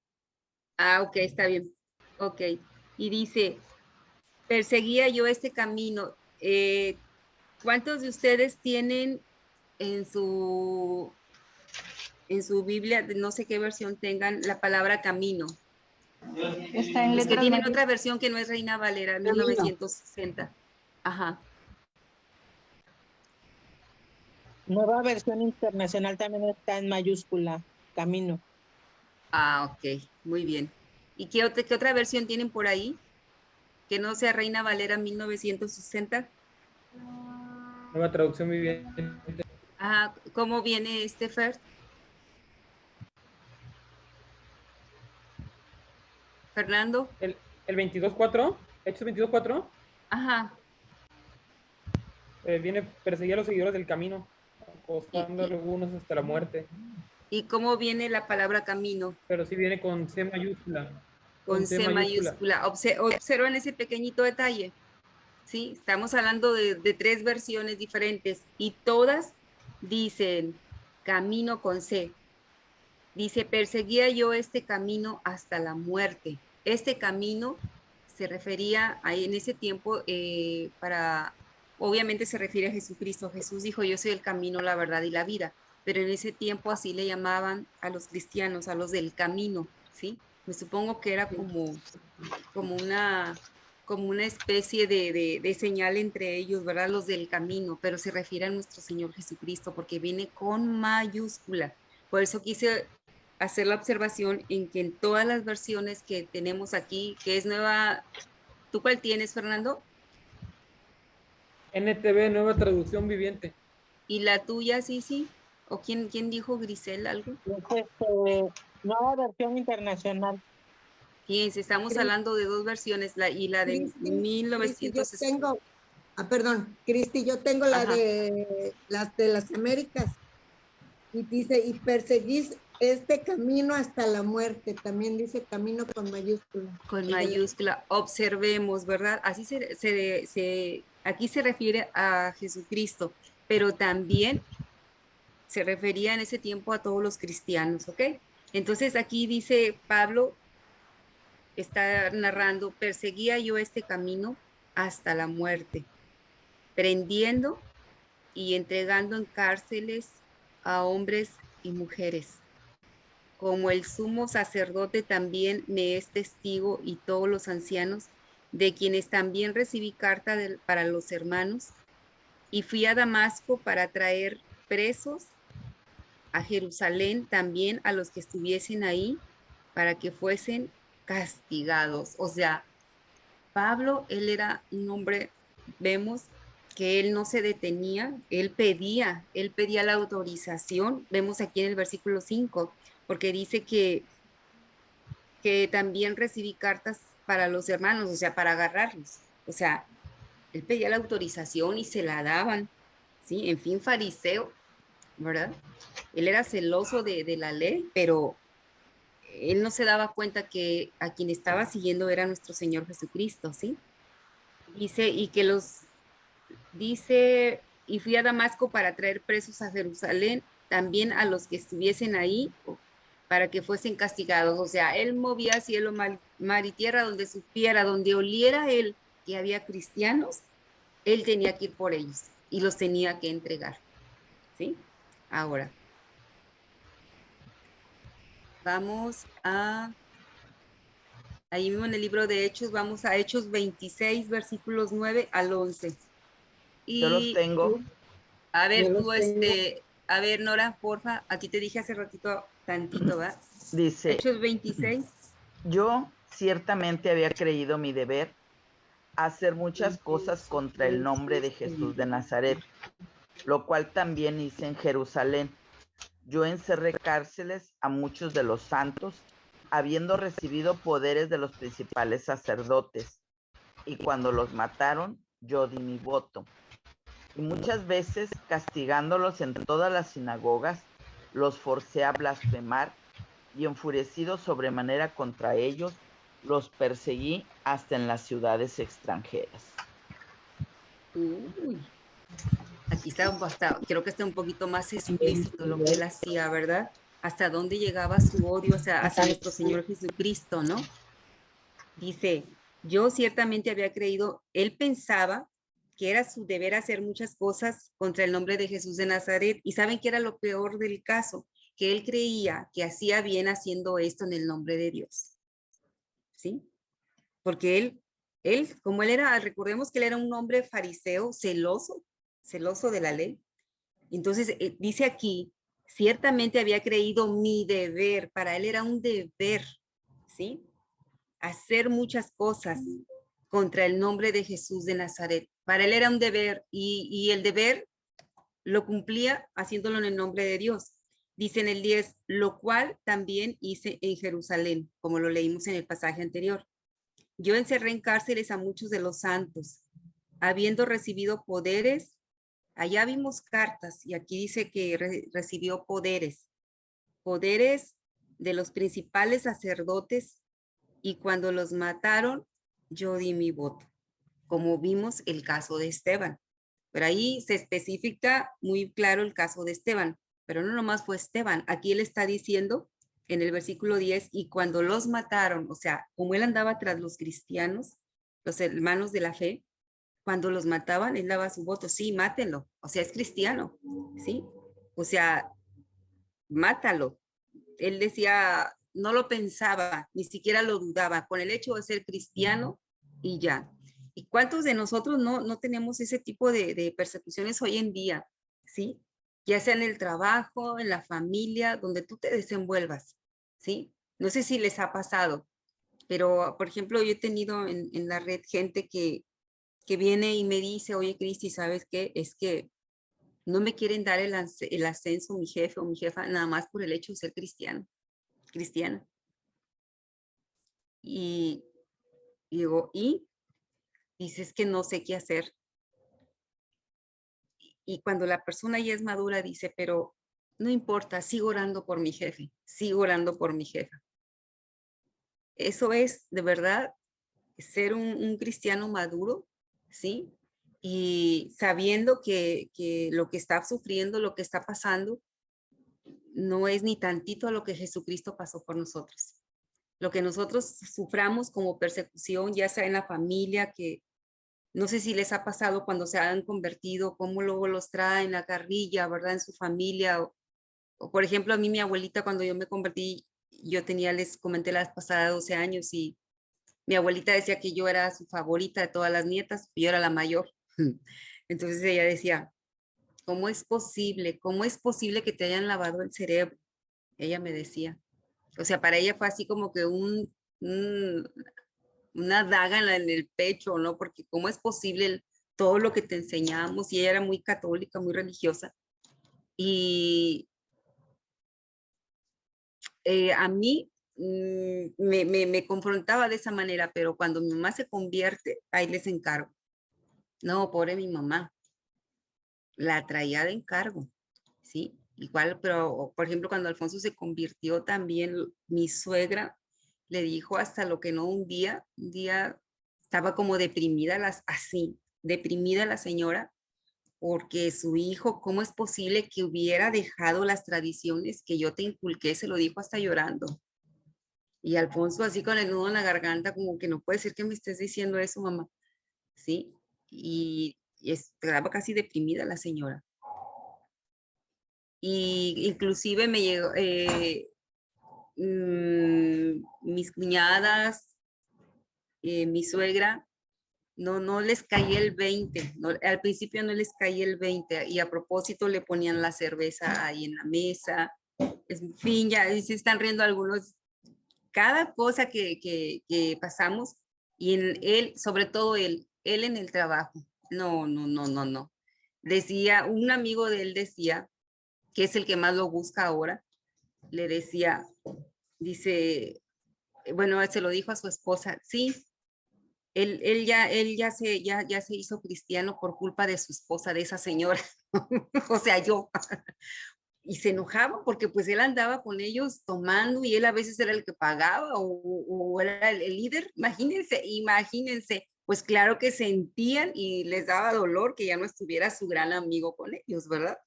Ah, ok, está bien. Ok. Y dice, perseguía yo este camino. ¿Cuántos de ustedes tienen en su Biblia, no sé qué versión tengan, la palabra camino? Está en Es que letras tienen mayúsculas. otra versión que no es Reina Valera, 1960. Ajá. Nueva versión internacional también está en mayúscula, camino. Ah, ok, muy bien. ¿Y qué otra versión tienen por ahí? Que no sea Reina Valera 1960. Nueva traducción viviente. Ajá, ¿cómo viene Fer? Fernando. El 22.4, Hechos 22.4. Ajá. Viene perseguir a los seguidores del camino, acosando a algunos hasta la muerte. ¿Y cómo viene la palabra camino? Pero sí viene con C mayúscula. Con C mayúscula. Observan ese pequeñito detalle. ¿Sí? Estamos hablando de 3 versiones diferentes y todas dicen camino con C. Dice, perseguía yo este camino hasta la muerte. Este camino se refería en ese tiempo obviamente se refiere a Jesucristo. Jesús dijo, yo soy el camino, la verdad y la vida. Pero en ese tiempo así le llamaban a los cristianos, a los del camino, ¿sí? Me supongo que era como una especie de señal entre ellos, ¿verdad? Los del camino, pero se refiere a nuestro Señor Jesucristo porque viene con mayúscula. Por eso quise hacer la observación en que en todas las versiones que tenemos aquí, que es nueva, ¿tú cuál tienes, Fernando? NTV, nueva traducción viviente. ¿Y la tuya, sí? ¿O quién dijo, Grisel, algo? Nueva versión internacional. Fíjense, estamos hablando de dos versiones, la de Cristi, 1900. yo tengo, perdón, Cristi, yo tengo la Ajá. de las Américas. Y dice, y perseguís este camino hasta la muerte. También dice camino con mayúscula. Con mayúscula, observemos, ¿verdad? Así aquí se refiere a Jesucristo, pero también se refería en ese tiempo a todos los cristianos, ¿ok? Entonces aquí dice Pablo, está narrando, perseguía yo este camino hasta la muerte, prendiendo y entregando en cárceles a hombres y mujeres. Como el sumo sacerdote también me es testigo y todos los ancianos, de quienes también recibí carta para los hermanos, y fui a Damasco para traer presos a Jerusalén también a los que estuviesen ahí, para que fuesen castigados. O sea, Pablo, él era un hombre, vemos que él no se detenía, él pedía la autorización, vemos aquí en el versículo 5, porque dice que también recibí cartas para los hermanos, o sea, para agarrarlos. O sea, él pedía la autorización y se la daban, ¿sí? En fin, fariseo, ¿verdad? Él era celoso de la ley, pero él no se daba cuenta que a quien estaba siguiendo era nuestro Señor Jesucristo, ¿sí? Dice, y fui a Damasco para traer presos a Jerusalén, también a los que estuviesen ahí, para que fuesen castigados. O sea, él movía cielo, mar y tierra, donde supiera, donde oliera él que había cristianos, él tenía que ir por ellos y los tenía que entregar, ¿sí? Ahora, vamos ahí mismo en el libro de Hechos, vamos a Hechos 26, versículos 9 al 11. Yo los tengo. A ver, a ver, Nora, porfa, a ti te dije hace ratito tantito, ¿va? Dice, Hechos 26. Yo ciertamente había creído mi deber hacer muchas cosas contra el nombre de Jesús de Nazaret, lo cual también hice en Jerusalén. Yo encerré cárceles a muchos de los santos, habiendo recibido poderes de los principales sacerdotes, y cuando los mataron, yo di mi voto. Y muchas veces, castigándolos en todas las sinagogas, los forcé a blasfemar, y enfurecido sobremanera contra ellos, los perseguí hasta en las ciudades extranjeras. Uy. Aquí está, creo que está un poquito más explícito lo que él hacía, ¿verdad? Hasta dónde llegaba su odio hacia nuestro Señor Jesucristo, ¿no? Dice, yo ciertamente había creído, él pensaba que era su deber hacer muchas cosas contra el nombre de Jesús de Nazaret. ¿Y saben qué era lo peor del caso? Que él creía que hacía bien haciendo esto en el nombre de Dios, ¿sí? Porque como él era, recordemos que él era un hombre fariseo, celoso de la ley. Entonces, dice aquí, ciertamente había creído mi deber, para él era un deber, ¿sí? Hacer muchas cosas contra el nombre de Jesús de Nazaret. Para él era un deber y el deber lo cumplía haciéndolo en el nombre de Dios. Dice en el 10, lo cual también hice en Jerusalén, como lo leímos en el pasaje anterior. Yo encerré en cárceles a muchos de los santos, habiendo recibido poderes. Allá vimos cartas y aquí dice que recibió poderes de los principales sacerdotes, y cuando los mataron, yo di mi voto, como vimos el caso de Esteban. Pero ahí se especifica muy claro el caso de Esteban, pero no nomás fue Esteban. Aquí él está diciendo en el versículo 10, y cuando los mataron, o sea, como él andaba tras los cristianos, los hermanos de la fe, cuando los mataban, él daba su voto, sí, mátenlo, o sea, es cristiano, ¿sí? O sea, mátalo. Él decía, no lo pensaba, ni siquiera lo dudaba, con el hecho de ser cristiano y ya. ¿Y cuántos de nosotros no tenemos ese tipo de persecuciones hoy en día, ¿sí? Ya sea en el trabajo, en la familia, donde tú te desenvuelvas, ¿sí? No sé si les ha pasado, pero, por ejemplo, yo he tenido en la red gente que viene y me dice, oye, Cristi, ¿sabes qué? Es que no me quieren dar el ascenso mi jefe o mi jefa nada más por el hecho de ser cristiana. Y digo, ¿y? Dices que no sé qué hacer. Y cuando la persona ya es madura, dice, pero no importa, sigo orando por mi jefe, sigo orando por mi jefa. Eso es, de verdad, ser un cristiano maduro, ¿sí? Y sabiendo que lo que está sufriendo, lo que está pasando, no es ni tantito a lo que Jesucristo pasó por nosotros. Lo que nosotros suframos como persecución, ya sea en la familia, que no sé si les ha pasado cuando se han convertido, cómo luego los traen la carrilla, ¿verdad? En su familia. O, por ejemplo, a mí mi abuelita cuando yo me convertí, yo tenía, les comenté la vez pasada, 12 años y mi abuelita decía que yo era su favorita de todas las nietas, y yo era la mayor. Entonces ella decía, ¿cómo es posible? ¿Cómo es posible que te hayan lavado el cerebro? Ella me decía. O sea, para ella fue así como que una daga en el pecho, ¿no? Porque ¿cómo es posible todo lo que te enseñamos? Y ella era muy católica, muy religiosa. Y a mí me confrontaba de esa manera, pero cuando mi mamá se convierte, ahí les encargo. No, pobre mi mamá. La traía de encargo, ¿sí? Igual, pero por ejemplo, cuando Alfonso se convirtió también, mi suegra le dijo hasta lo que no un día estaba como deprimida, así, deprimida la señora, porque su hijo, ¿cómo es posible que hubiera dejado las tradiciones que yo te inculqué? Se lo dijo hasta llorando. Y Alfonso así con el nudo en la garganta, como que no puede ser que me estés diciendo eso, mamá, ¿sí? Y estaba casi deprimida la señora. Y inclusive me llegó, mis cuñadas, mi suegra, no les caía el 20, al principio no les caía el 20 y a propósito le ponían la cerveza ahí en la mesa, en fin, ya se están riendo algunos, cada cosa que pasamos y en él, sobre todo él en el trabajo, no. Decía, un amigo de él decía, que es el que más lo busca ahora, le decía, dice, bueno, se lo dijo a su esposa, sí, él ya se hizo cristiano por culpa de su esposa, de esa señora, o sea, yo. Y se enojaba porque pues él andaba con ellos tomando y él a veces era el que pagaba o era el líder. Imagínense, pues claro que sentían y les daba dolor que ya no estuviera su gran amigo con ellos, ¿verdad?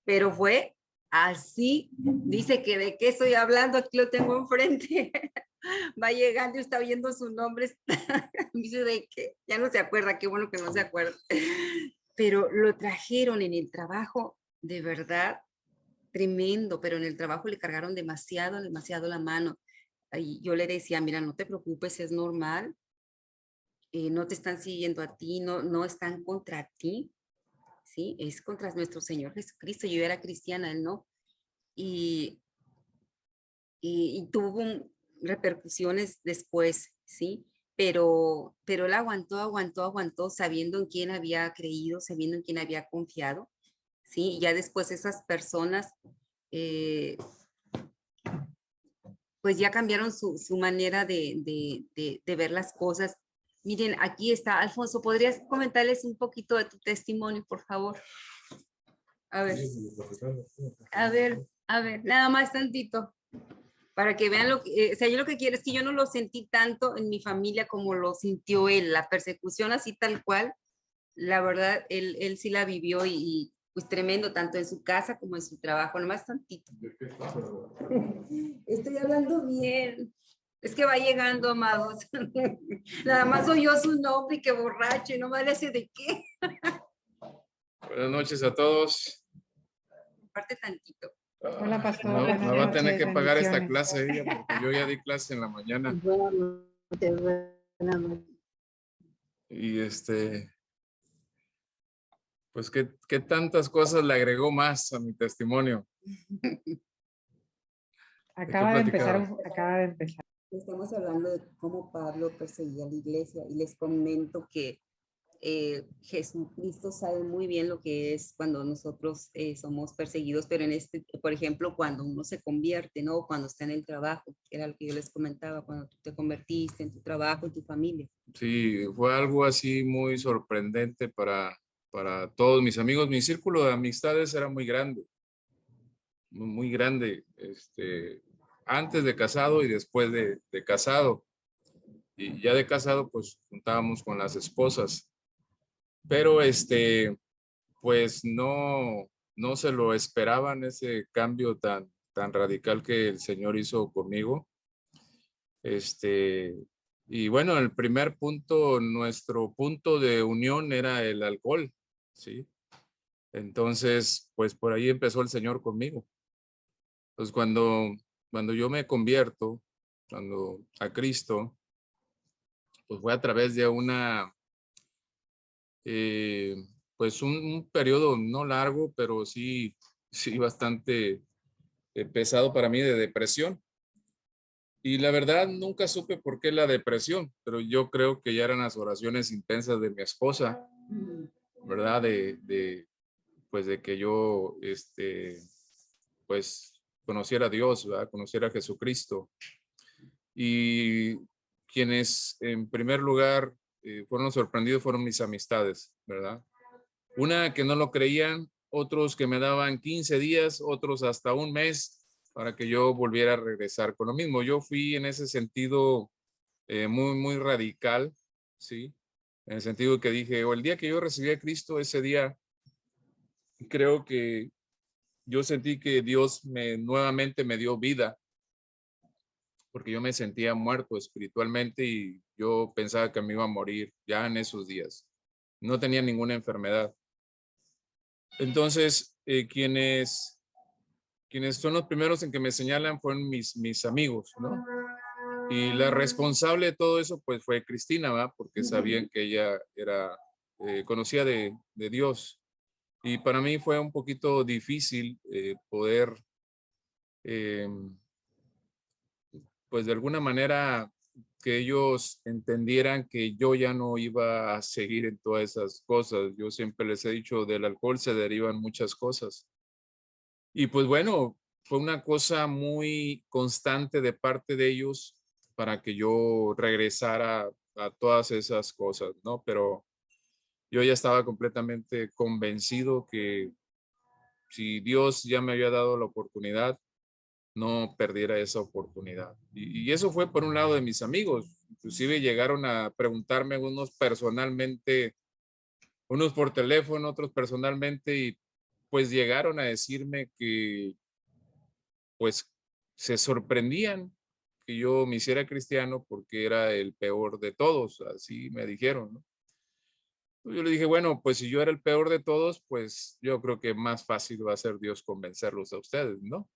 Pero fue así, dice que de qué estoy hablando, aquí lo tengo enfrente. Va llegando y está viendo su nombre, dice de qué, ya no se acuerda, qué bueno que no se acuerda. Pero lo trajeron en el trabajo, de verdad, tremendo, pero en el trabajo le cargaron demasiado la mano. Y yo le decía, mira, no te preocupes, es normal, no te están siguiendo a ti, no están contra ti, ¿sí? Es contra nuestro Señor Jesucristo. Yo era cristiana, él no. Y tuvo repercusiones después, ¿sí? Pero él aguantó, sabiendo en quién había creído, sabiendo en quién había confiado, ¿sí? Y ya después esas personas, pues ya cambiaron su manera de ver las cosas. Miren, aquí está, Alfonso, ¿podrías comentarles un poquito de tu testimonio, por favor? A ver, nada más tantito, para que vean lo que, o sea, yo lo que quiero es que yo no lo sentí tanto en mi familia como lo sintió él, la persecución así tal cual, la verdad, él sí la vivió y pues tremendo, tanto en su casa como en su trabajo, nomás tantito. Estoy hablando bien. Es que va llegando, amados. Nada más oyó su nombre y que borracho y no me hace de qué. Buenas noches a todos. Aparte tantito. Hola, pastor. No, Buenas va a tener noches, que pagar esta bendiciones. clase ella, porque yo ya di clase en la mañana. Y pues ¿qué tantas cosas le agregó más a mi testimonio? Acaba de empezar. Estamos hablando de cómo Pablo perseguía a la iglesia y les comento que Jesucristo sabe muy bien lo que es cuando nosotros somos perseguidos, pero por ejemplo, cuando uno se convierte, ¿no? Cuando está en el trabajo, que era lo que yo les comentaba, cuando tú te convertiste en tu trabajo, en tu familia. Sí, fue algo así muy sorprendente para todos mis amigos. Mi círculo de amistades era muy grande, muy grande, antes de casado y después de casado. Y ya de casado, pues juntábamos con las esposas. Pero pues no se lo esperaban ese cambio tan radical que el Señor hizo conmigo. Y bueno, el primer punto, nuestro punto de unión era el alcohol, ¿sí? Entonces, pues por ahí empezó el Señor conmigo. Pues cuando yo me convierto, a Cristo, pues fue a través de pues un periodo no largo, pero sí bastante pesado para mí de depresión. Y la verdad nunca supe por qué la depresión, pero yo creo que ya eran las oraciones intensas de mi esposa, ¿verdad? Pues de que yo, pues conociera a Dios, ¿verdad? Conociera a Jesucristo. Y quienes en primer lugar fueron sorprendidos fueron mis amistades, ¿verdad? Una que no lo creían, otros que me daban 15 días, otros hasta un mes para que yo volviera a regresar con lo mismo. Yo fui en ese sentido muy radical, ¿sí? En el sentido que dije, o el día que yo recibí a Cristo, ese día creo que yo sentí que Dios nuevamente me dio vida, porque yo me sentía muerto espiritualmente y yo pensaba que me iba a morir ya en esos días. No tenía ninguna enfermedad. Entonces, quienes son los primeros en que me señalan fueron mis amigos, ¿no? Y la responsable de todo eso, pues fue Cristina, ¿verdad? Porque sabían que ella conocía de Dios. Y para mí fue un poquito difícil poder, pues de alguna manera, que ellos entendieran que yo ya no iba a seguir en todas esas cosas. Yo siempre les he dicho, del alcohol se derivan muchas cosas. Y pues bueno, fue una cosa muy constante de parte de ellos para que yo regresara a todas esas cosas, ¿no? Pero yo ya estaba completamente convencido que si Dios ya me había dado la oportunidad, no perdiera esa oportunidad. Y eso fue por un lado de mis amigos. Inclusive llegaron a preguntarme unos personalmente, unos por teléfono, otros personalmente, y pues llegaron a decirme que pues se sorprendían que yo me hiciera cristiano porque era el peor de todos, así me dijeron, ¿no? Yo le dije, bueno, pues si yo era el peor de todos, pues yo creo que más fácil va a ser Dios convencerlos a ustedes, ¿no?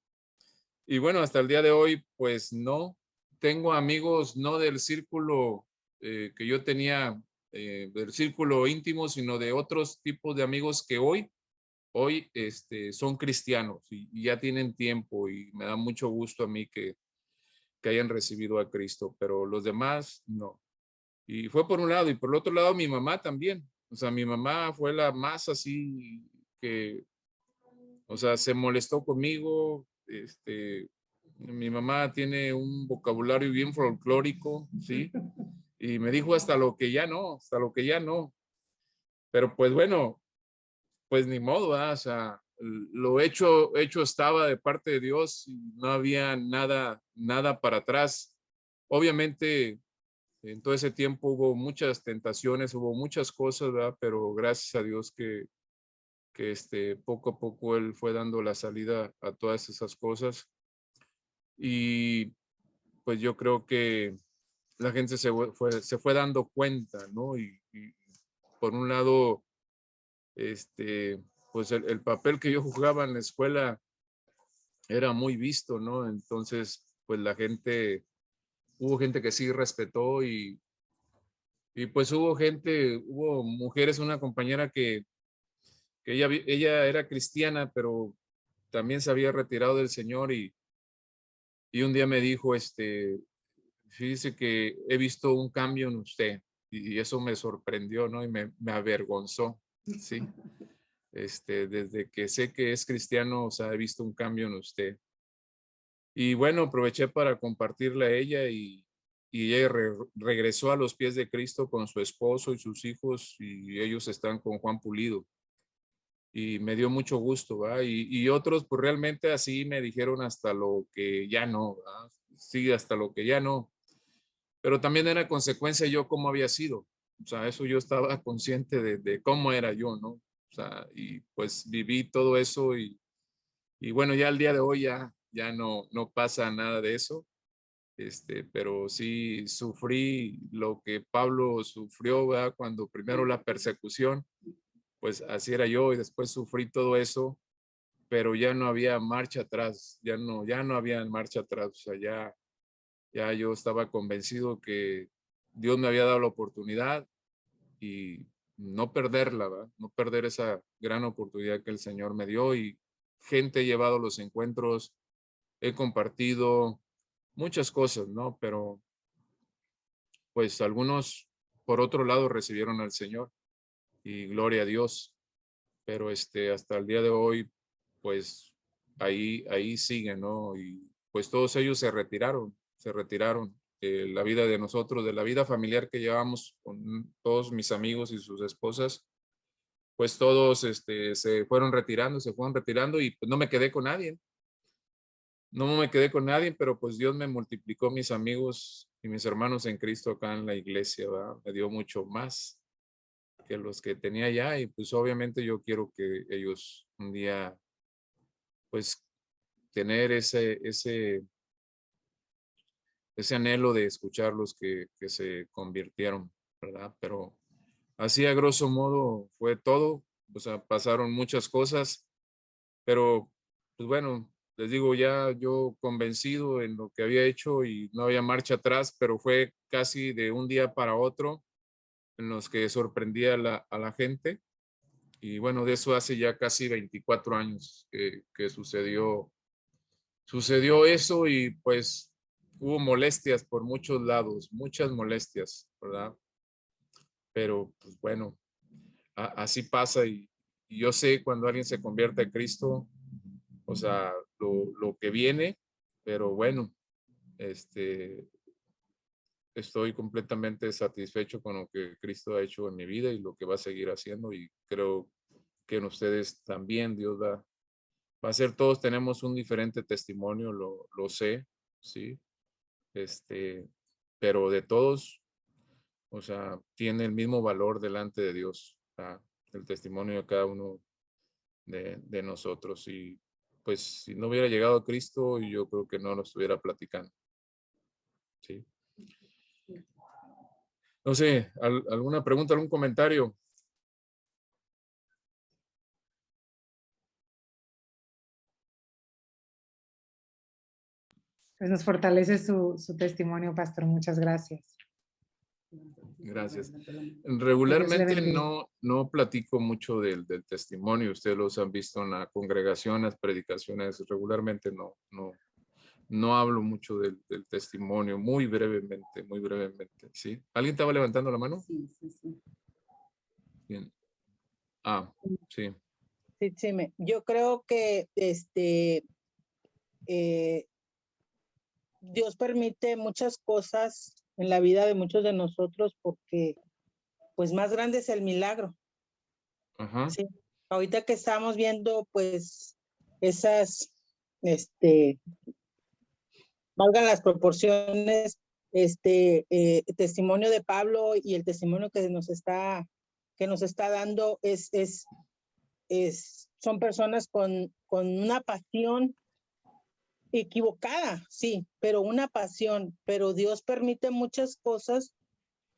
Y bueno, hasta el día de hoy, pues no, tengo amigos no del círculo que yo tenía, del círculo íntimo, sino de otros tipos de amigos que hoy son cristianos y ya tienen tiempo y me da mucho gusto a mí que hayan recibido a Cristo, pero los demás no. Y fue por un lado y por el otro lado mi mamá también. O sea, mi mamá fue la más así que, o sea, se molestó conmigo. Mi mamá tiene un vocabulario bien folclórico, ¿sí? Y me dijo hasta lo que ya no, hasta lo que ya no. Pero pues bueno, pues ni modo, ¿verdad? O sea, lo hecho estaba de parte de Dios y no había nada para atrás. Obviamente, en todo ese tiempo hubo muchas tentaciones, hubo muchas cosas, ¿verdad? Pero gracias a Dios que poco a poco Él fue dando la salida a todas esas cosas. Y pues yo creo que la gente se fue dando cuenta, ¿no? Y por un lado, pues el papel que yo jugaba en la escuela era muy visto, ¿no? Entonces, pues hubo gente que sí respetó y pues hubo mujeres, una compañera que ella era cristiana, pero también se había retirado del Señor y un día me dijo, fíjese que he visto un cambio en usted. y eso me sorprendió, ¿no? Y me avergonzó, ¿sí? Desde que sé que es cristiano, o sea, he visto un cambio en usted. Y bueno, aproveché para compartirle a ella y ella regresó a los pies de Cristo con su esposo y sus hijos y ellos están con Juan Pulido. Y me dio mucho gusto, ¿va? Y otros pues realmente así me dijeron hasta lo que ya no, ¿va? Sí, hasta lo que ya no. Pero también era consecuencia yo cómo había sido. O sea, eso yo estaba consciente de cómo era yo, ¿no? O sea, y pues viví todo eso y bueno, ya al día de hoy ya no pasa nada de eso. Pero sí sufrí lo que Pablo sufrió, ¿verdad? Cuando primero la persecución, pues así era yo y después sufrí todo eso, pero ya no había marcha atrás, ya no había marcha atrás, o sea, ya yo estaba convencido que Dios me había dado la oportunidad y no perderla, ¿verdad? No perder esa gran oportunidad que el Señor me dio y gente he llevado a los encuentros, he compartido muchas cosas, ¿no? Pero pues algunos por otro lado recibieron al Señor y gloria a Dios, pero hasta el día de hoy pues ahí siguen, ¿no? Y pues todos ellos se retiraron de la vida de nosotros, de la vida familiar que llevamos con todos mis amigos y sus esposas, pues todos se fueron retirando y pues no me quedé con nadie. No me quedé con nadie, pero pues Dios me multiplicó mis amigos y mis hermanos en Cristo acá en la iglesia, ¿verdad? Me dio mucho más que los que tenía allá y pues obviamente yo quiero que ellos un día pues tener ese anhelo de escuchar los que se convirtieron, ¿verdad? Pero así a grosso modo fue todo, o sea, pasaron muchas cosas, pero pues bueno, les digo, ya yo convencido en lo que había hecho y no había marcha atrás, pero fue casi de un día para otro en los que sorprendía a la gente. Y bueno, de eso hace ya casi 24 años que sucedió eso y pues hubo molestias por muchos lados, muchas molestias, ¿verdad? Pero pues bueno, así pasa y yo sé cuando alguien se convierte a Cristo, o sea, lo que viene, pero bueno, estoy completamente satisfecho con lo que Cristo ha hecho en mi vida y lo que va a seguir haciendo y creo que en ustedes también Dios va a hacer. Todos tenemos un diferente testimonio, lo sé, ¿sí? Pero de todos, o sea, tiene el mismo valor delante de Dios, ¿tá? El testimonio de cada uno de nosotros y pues si no hubiera llegado a Cristo, yo creo que no lo estuviera platicando. Sí. No sé, ¿alguna pregunta, algún comentario? Pues nos fortalece su testimonio, pastor. Muchas gracias. Gracias. Regularmente no platico mucho del testimonio. Ustedes los han visto en la congregación, las predicaciones. Regularmente no hablo mucho del testimonio, muy brevemente, ¿sí? ¿Alguien estaba levantando la mano? Sí. Bien. Sí. Sí, yo creo que Dios permite muchas cosas en la vida de muchos de nosotros porque pues más grande es el milagro. Ajá. Sí. Ahorita que estamos viendo pues esas valgan las proporciones, testimonio de Pablo y el testimonio que nos está dando son personas con una pasión equivocada, sí, pero una pasión, pero Dios permite muchas cosas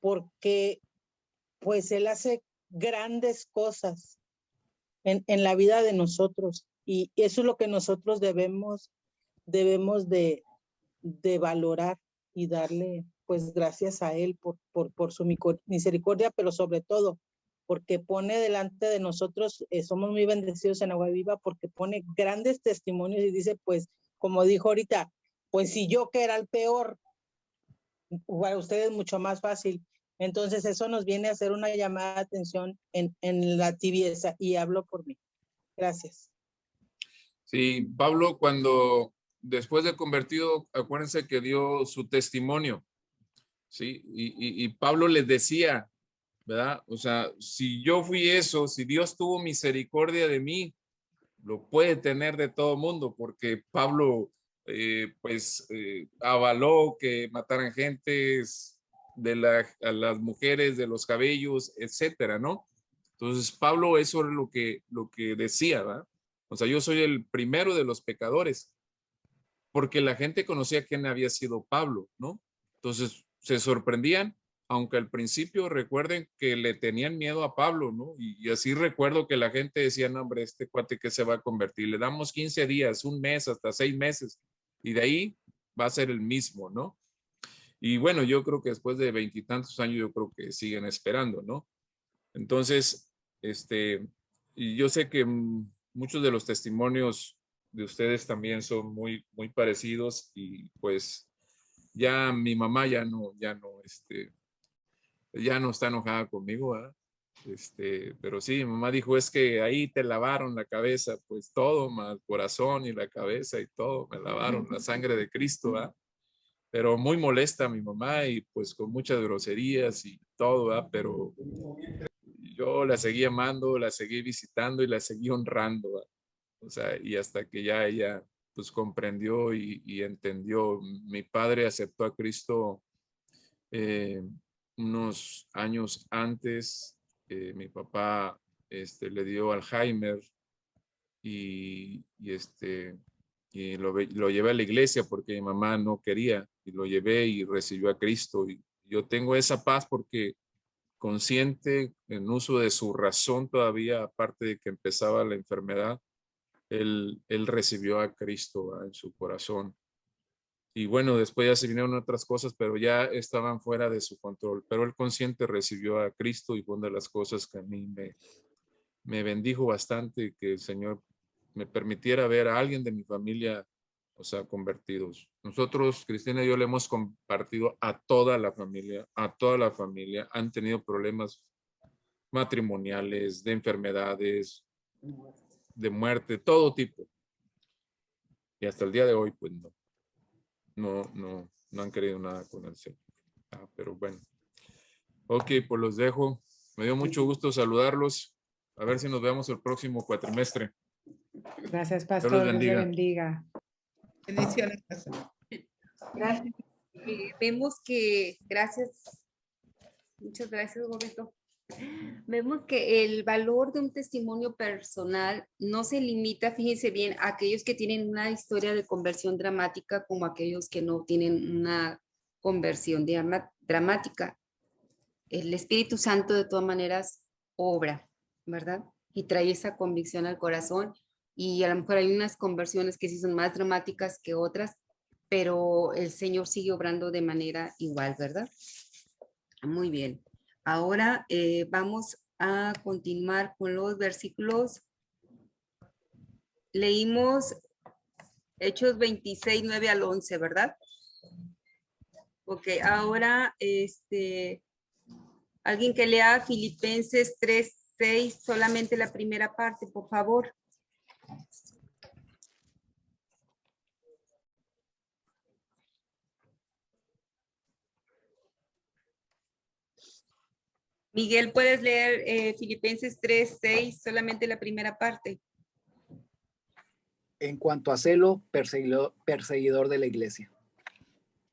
porque pues Él hace grandes cosas en la vida de nosotros y eso es lo que nosotros debemos de valorar y darle pues gracias a Él por su misericordia, pero sobre todo porque pone delante de nosotros, somos muy bendecidos en Agua Viva porque pone grandes testimonios y dice pues, como dijo ahorita, pues si yo que era el peor, para ustedes mucho más fácil, Entonces eso nos viene a hacer una llamada de atención en la tibieza, y hablo por mí. Gracias. Sí, Pablo, cuando después de convertido, acuérdense que dio su testimonio, ¿sí? Y Pablo les decía, ¿verdad? O sea, si yo fui eso, si Dios tuvo misericordia de mí, lo puede tener de todo mundo, porque Pablo, avaló que mataran gentes a las mujeres de los cabellos, etcétera, ¿no? Entonces, Pablo, eso es lo que decía, ¿verdad? O sea, yo soy el primero de los pecadores, porque la gente conocía quién había sido Pablo, ¿no? Entonces, se sorprendían, aunque al principio recuerden que le tenían miedo a Pablo, ¿no? Y así recuerdo que la gente decía, no, hombre, este cuate que se va a convertir, le damos 15 días, un mes, hasta 6 meses, y de ahí va a ser el mismo, ¿no? Y bueno, yo creo que después de 20 y tantos años, yo creo que siguen esperando, ¿no? Entonces, y yo sé que muchos de los testimonios de ustedes también son muy, muy parecidos, y pues ya mi mamá ya no está enojada conmigo, ¿verdad? Pero sí, mi mamá dijo, es que ahí te lavaron la cabeza, pues todo, más el corazón y la cabeza y todo, me lavaron la sangre de Cristo, ¿verdad? Pero muy molesta mi mamá, y pues con muchas groserías y todo, ¿verdad? Pero yo la seguí amando, la seguí visitando y la seguí honrando, ¿verdad? O sea, y hasta que ya ella pues comprendió y entendió. Mi padre aceptó a Cristo unos años antes. Mi papá le dio Alzheimer, y lo llevé a la iglesia porque mi mamá no quería, y lo llevé y recibió a Cristo. Y yo tengo esa paz porque consciente, en uso de su razón todavía, aparte de que empezaba la enfermedad, él recibió a Cristo, ¿verdad?, en su corazón. Y bueno, después ya se vinieron otras cosas, pero ya estaban fuera de su control. Pero el consciente recibió a Cristo, y fue una de las cosas que a mí me bendijo bastante, que el Señor me permitiera ver a alguien de mi familia, o sea, convertidos. Nosotros, Cristina y yo, le hemos compartido a toda la familia, han tenido problemas matrimoniales, de enfermedades, de muerte, todo tipo. Y hasta el día de hoy, pues no han querido nada con el Señor. Pero bueno. Ok, pues los dejo. Me dio mucho gusto saludarlos. A ver si nos vemos el próximo cuatrimestre. Gracias, Dios pastor. los Dios le bendiga. bendiga. Bendiciones. Gracias. Vemos que, muchas gracias, Roberto. Vemos que el valor de un testimonio personal no se limita, fíjense bien, a aquellos que tienen una historia de conversión dramática, como aquellos que no tienen una conversión dramática. El Espíritu Santo de todas maneras obra, ¿verdad? Y trae esa convicción al corazón, y a lo mejor hay unas conversiones que sí son más dramáticas que otras, pero el Señor sigue obrando de manera igual, ¿verdad? Muy bien. Ahora vamos a continuar con los versículos. Leímos Hechos 26, 9 al 11, ¿verdad? Ok, ahora alguien que lea Filipenses 3, 6, solamente la primera parte, por favor. Miguel, ¿puedes leer Filipenses 3, 6, solamente la primera parte? En cuanto a celo, perseguidor de la iglesia.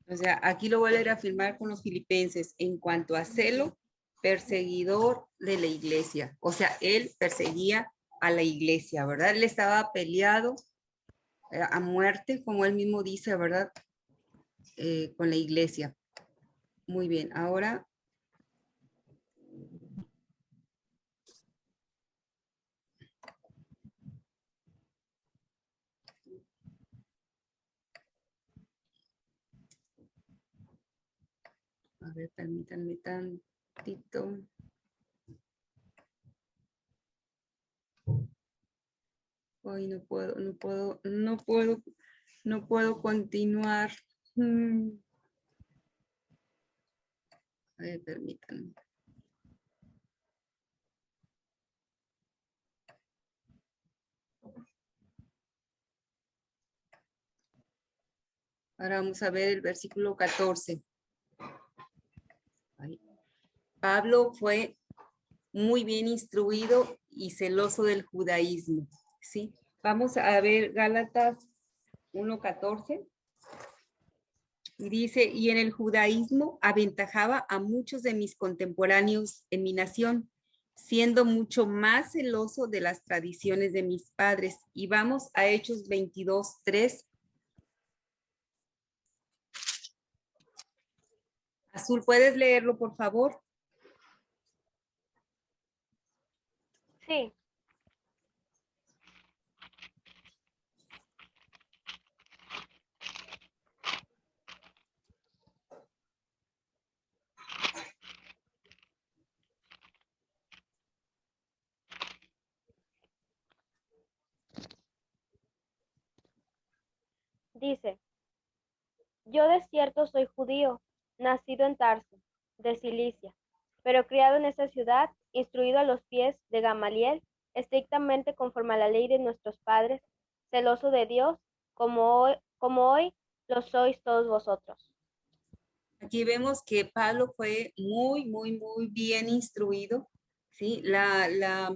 O sea, aquí lo voy a reafirmar con los filipenses. En cuanto a celo, perseguidor de la iglesia. O sea, él perseguía a la iglesia, ¿verdad? Él estaba peleado a muerte, como él mismo dice, ¿verdad? Con la iglesia. Muy bien, ahora... A ver, permítanme tantito. Hoy no puedo continuar. A ver, permítanme. Ahora vamos a ver el versículo 14. Ahí. Pablo fue muy bien instruido y celoso del judaísmo, ¿sí? Vamos a ver Gálatas 1:14. Y dice, y en el judaísmo aventajaba a muchos de mis contemporáneos en mi nación, siendo mucho más celoso de las tradiciones de mis padres. Y vamos a Hechos 22:3. Azul, ¿puedes leerlo, por favor? Sí. Dice, yo de cierto soy judío, nacido en Tarso, de Cilicia, pero criado en esa ciudad, instruido a los pies de Gamaliel, estrictamente conforme a la ley de nuestros padres, celoso de Dios, como hoy lo sois todos vosotros. Aquí vemos que Pablo fue muy bien instruido, ¿sí? La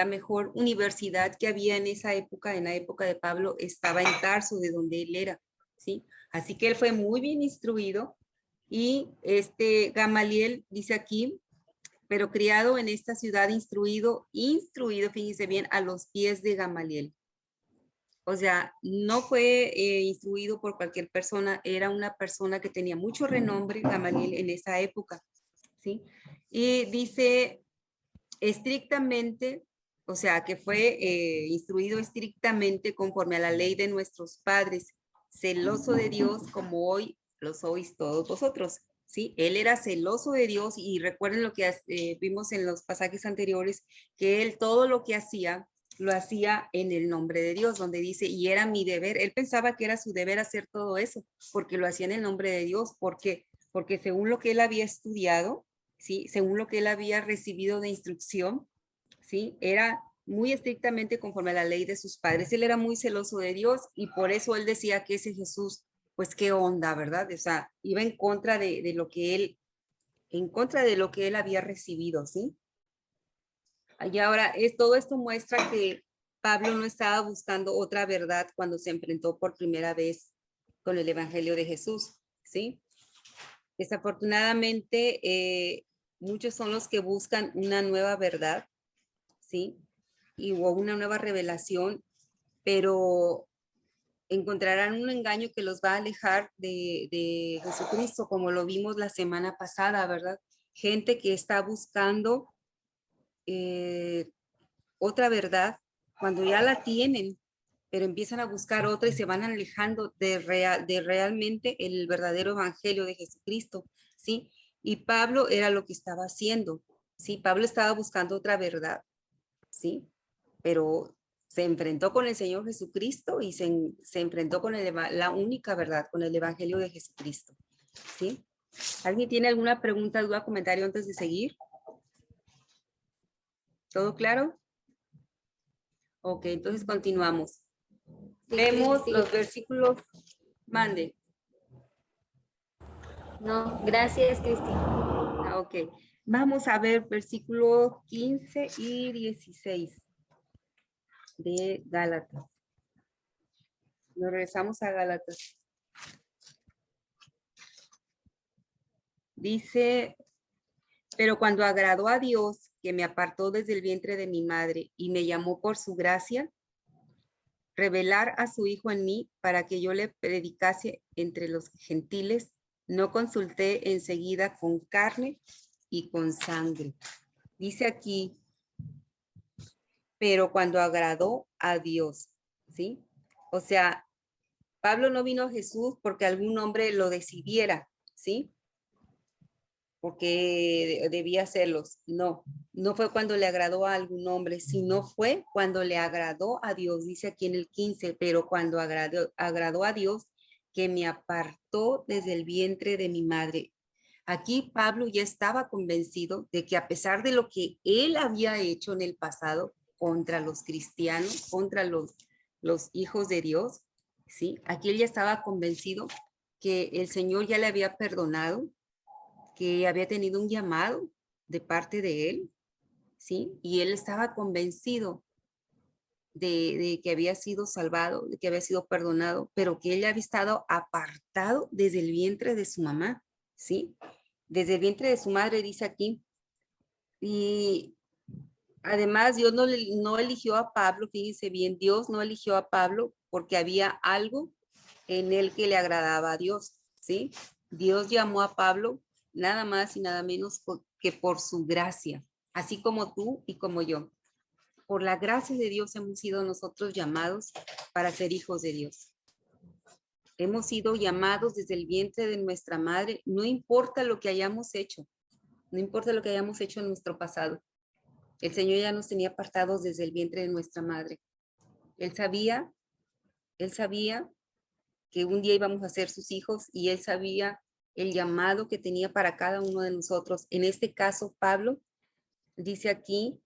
mejor universidad que había en esa época, en la época de Pablo, estaba en Tarso, de donde él era, ¿sí? Así que él fue muy bien instruido y Gamaliel dice aquí, pero criado en esta ciudad, instruido, fíjense bien, a los pies de Gamaliel. O sea, no fue instruido por cualquier persona, era una persona que tenía mucho renombre, Gamaliel, en esa época, ¿sí? Y dice estrictamente, o sea, que fue instruido estrictamente conforme a la ley de nuestros padres, celoso de Dios como hoy lo sois todos vosotros, ¿sí? Él era celoso de Dios y recuerden lo que vimos en los pasajes anteriores, que él todo lo que hacía, lo hacía en el nombre de Dios, donde dice, y era mi deber. Él pensaba que era su deber hacer todo eso, porque lo hacía en el nombre de Dios, porque según lo que él había estudiado, ¿sí? Según lo que él había recibido de instrucción, ¿sí? Era muy estrictamente conforme a la ley de sus padres. Él era muy celoso de Dios y por eso él decía que ese Jesús, pues qué onda, ¿verdad? O sea, iba en contra de lo que él había recibido, ¿sí? Y ahora, todo esto muestra que Pablo no estaba buscando otra verdad cuando se enfrentó por primera vez con el Evangelio de Jesús, ¿sí? Desafortunadamente, muchos son los que buscan una nueva verdad, ¿sí? O una nueva revelación, pero encontrarán un engaño que los va a alejar de Jesucristo, como lo vimos la semana pasada, ¿verdad? Gente que está buscando otra verdad cuando ya la tienen, pero empiezan a buscar otra y se van alejando de realmente el verdadero evangelio de Jesucristo, ¿sí? Y Pablo era lo que estaba haciendo, ¿sí? Pablo estaba buscando otra verdad, ¿sí? Pero se enfrentó con el Señor Jesucristo y se enfrentó con la única verdad, con el evangelio de Jesucristo, ¿sí? ¿Alguien tiene alguna pregunta, duda, comentario antes de seguir? ¿Todo claro? Ok, entonces continuamos. Sí, Vemos sí. los versículos. Mande. No, gracias, Cristi. Ok, vamos a ver versículos 15 y 16 de Gálatas. Nos regresamos a Gálatas. Dice, pero cuando agradó a Dios, que me apartó desde el vientre de mi madre y me llamó por su gracia, revelar a su Hijo en mí para que yo le predicase entre los gentiles, no consulté enseguida con carne y con sangre. Dice aquí, pero cuando agradó a Dios, ¿sí? O sea, Pablo no vino a Jesús porque algún hombre lo decidiera, ¿sí? Porque debía hacerlos. No, no fue cuando le agradó a algún hombre, sino fue cuando le agradó a Dios. Dice aquí en el 15, pero cuando agradó a Dios, que me apartó desde el vientre de mi madre. Aquí Pablo ya estaba convencido de que a pesar de lo que él había hecho en el pasado contra los cristianos, contra los hijos de Dios, ¿sí? Aquí él ya estaba convencido que el Señor ya le había perdonado, que había tenido un llamado de parte de él, ¿sí? Y él estaba convencido de que había sido salvado, de que había sido perdonado, pero que él había estado apartado desde el vientre de su mamá, ¿sí? Desde el vientre de su madre, dice aquí. Y además Dios no eligió a Pablo, fíjense bien, Dios no eligió a Pablo porque había algo en él que le agradaba a Dios, ¿sí? Dios llamó a Pablo nada más y nada menos que por su gracia, así como tú y como yo. Por la gracia de Dios hemos sido nosotros llamados para ser hijos de Dios. Hemos sido llamados desde el vientre de nuestra madre, no importa lo que hayamos hecho, no importa lo que hayamos hecho en nuestro pasado. El Señor ya nos tenía apartados desde el vientre de nuestra madre. Él sabía que un día íbamos a ser sus hijos y él sabía el llamado que tenía para cada uno de nosotros. En este caso, Pablo dice aquí,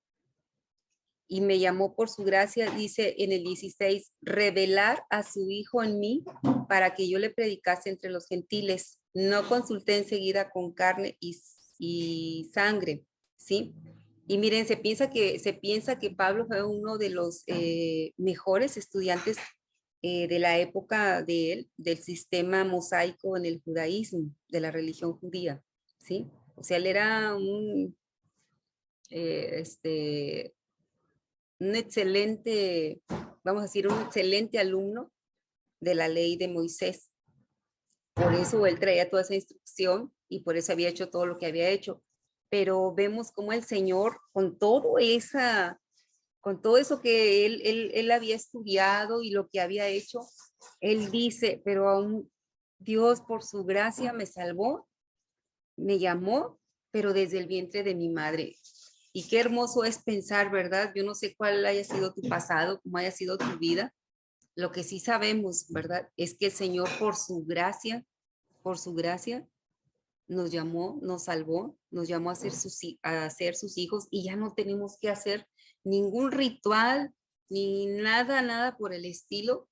y me llamó por su gracia, dice en el 16, revelar a su hijo en mí para que yo le predicase entre los gentiles. No consulté enseguida con carne y sangre, ¿sí? Y miren, se piensa que Pablo fue uno de los mejores estudiantes de la época de él, del sistema mosaico en el judaísmo, de la religión judía, ¿sí? O sea, él era un excelente, vamos a decir, un excelente alumno de la ley de Moisés. Por eso él traía toda esa instrucción y por eso había hecho todo lo que había hecho. Pero vemos cómo el Señor, con todo eso que él había estudiado y lo que había hecho, él dice, pero aún Dios por su gracia me salvó, me llamó, pero desde el vientre de mi madre. Y qué hermoso es pensar, ¿verdad? Yo no sé cuál haya sido tu pasado, cómo haya sido tu vida. Lo que sí sabemos, ¿verdad? Es que el Señor por su gracia, nos llamó, nos salvó, nos llamó a ser sus hijos y ya no tenemos que hacer ningún ritual ni nada por el estilo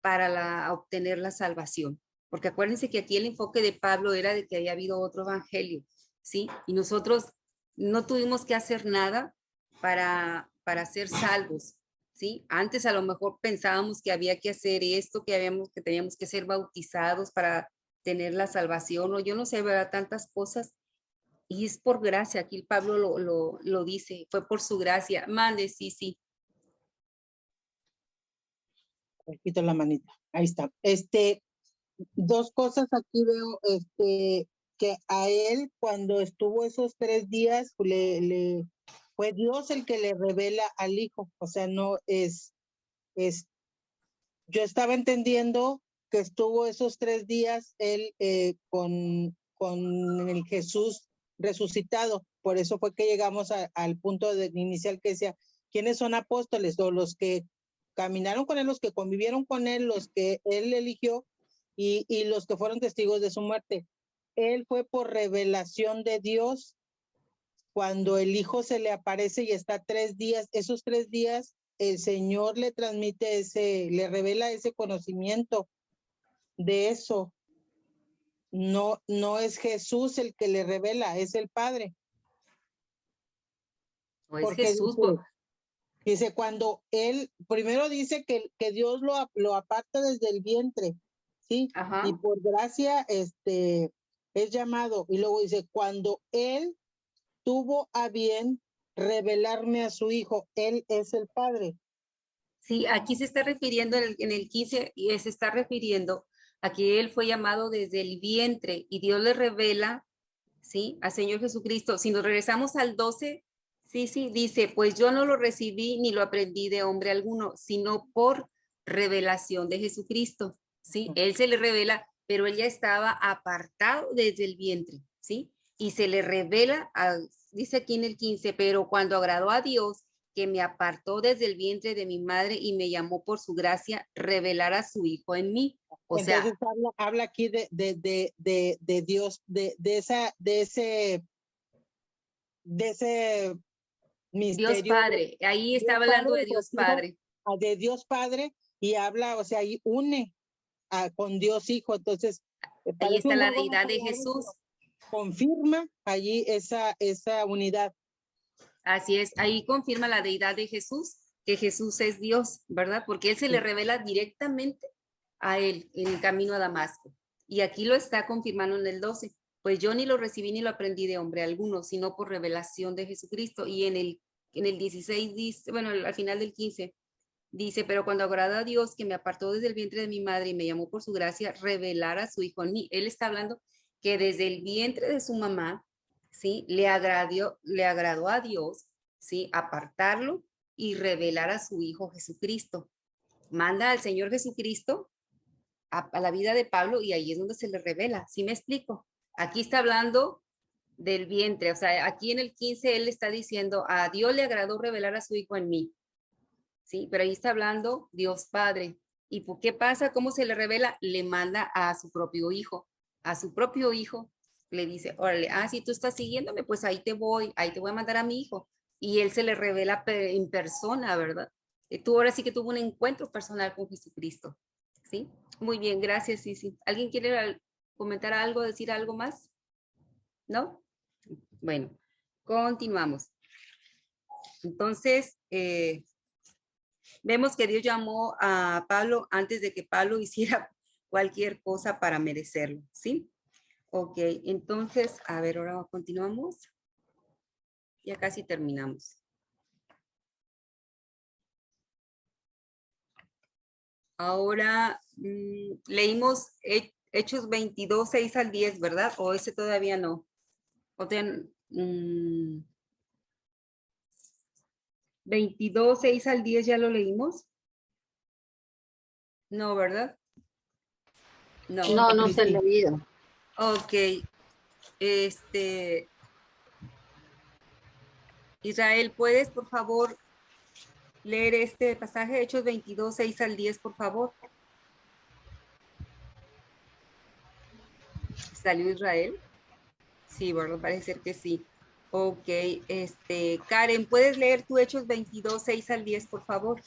para obtener la salvación. Porque acuérdense que aquí el enfoque de Pablo era de que había habido otro evangelio, ¿sí? Y nosotros no tuvimos que hacer nada para ser salvos, ¿sí? Antes a lo mejor pensábamos que había que hacer esto, que teníamos que ser bautizados para tener la salvación, o yo no sé, ¿verdad? Tantas cosas. Y es por gracia, aquí Pablo lo dice, fue por su gracia. Mande, sí. Quito la manita, ahí está. Dos cosas aquí veo, que a él cuando estuvo esos 3 días, fue Dios el que le revela al hijo, o sea, no es, yo estaba entendiendo que estuvo esos 3 días él con el Jesús resucitado, por eso fue que llegamos al punto inicial que decía, ¿quiénes son apóstoles? O los que caminaron con él, los que convivieron con él, los que él eligió y los que fueron testigos de su muerte. Él fue por revelación de Dios cuando el hijo se le aparece y está 3 días, esos 3 días el Señor le transmite le revela ese conocimiento de eso. No es Jesús el que le revela, es el Padre. O es Jesús. Dice, cuando él, primero dice que Dios lo aparta desde el vientre, ¿sí? Ajá. Y por gracia es llamado. Y luego dice, cuando él tuvo a bien revelarme a su hijo, él es el Padre. Sí, aquí se está refiriendo en el 15, y se está refiriendo a que él fue llamado desde el vientre y Dios le revela, ¿sí? Al Señor Jesucristo. Si nos regresamos al 12, sí, dice, pues yo no lo recibí ni lo aprendí de hombre alguno, sino por revelación de Jesucristo, ¿sí? Él se le revela, pero él ya estaba apartado desde el vientre, ¿sí? Y se le revela, dice aquí en el 15, pero cuando agradó a Dios que me apartó desde el vientre de mi madre y me llamó por su gracia, revelar a su Hijo en mí. O Entonces sea, habla aquí de Dios, de ese misterio. Dios Padre, ahí está hablando de Dios Padre. De Dios Padre, y habla, o sea, ahí une con Dios Hijo. Entonces, ahí está la un juego deidad de palabras, Jesús. Confirma allí esa unidad. Así es, ahí confirma la deidad de Jesús, que Jesús es Dios, ¿verdad? Porque Él se le revela directamente a Él en el camino a Damasco. Y aquí lo está confirmando en el 12. Pues yo ni lo recibí ni lo aprendí de hombre alguno, sino por revelación de Jesucristo. Y en el 16 dice, bueno, al final del 15, dice, pero cuando agradó a Dios que me apartó desde el vientre de mi madre y me llamó por su gracia, revelar a su Hijo en mí. Él está hablando que desde el vientre de su mamá, ¿sí? Le agradó a Dios, ¿sí? Apartarlo y revelar a su Hijo Jesucristo. Manda al Señor Jesucristo a la vida de Pablo y ahí es donde se le revela. ¿Sí me explico? Aquí está hablando del vientre, o sea, aquí en el 15 él está diciendo, a Dios le agradó revelar a su Hijo en mí. ¿Sí? Pero ahí está hablando Dios Padre. ¿Y por qué pasa? ¿Cómo se le revela? Le manda a su propio Hijo. A su propio Hijo le dice, órale, si tú estás siguiéndome, pues ahí te voy a mandar a mi Hijo. Y él se le revela en persona, ¿verdad? Tú ahora sí que tuvo un encuentro personal con Jesucristo. ¿Sí? Muy bien, gracias, Sisi. ¿Alguien quiere comentar algo, decir algo más? ¿No? Bueno, continuamos. Entonces, vemos que Dios llamó a Pablo antes de que Pablo hiciera cualquier cosa para merecerlo, ¿sí? Ok, entonces, a ver, ahora continuamos. Ya casi terminamos. Ahora leímos Hechos 22, 6 al 10, ¿verdad? O ese todavía no. O 22, 6 al 10 ya lo leímos. No, ¿verdad? No, no se ha leído. Ok. Israel, ¿puedes, por favor, leer este pasaje, Hechos 22, 6 al 10, por favor? ¿Salió Israel? Sí, bueno, parece ser que sí. Ok, Karen, ¿puedes leer tu Hechos 22, 6 al 10, por favor?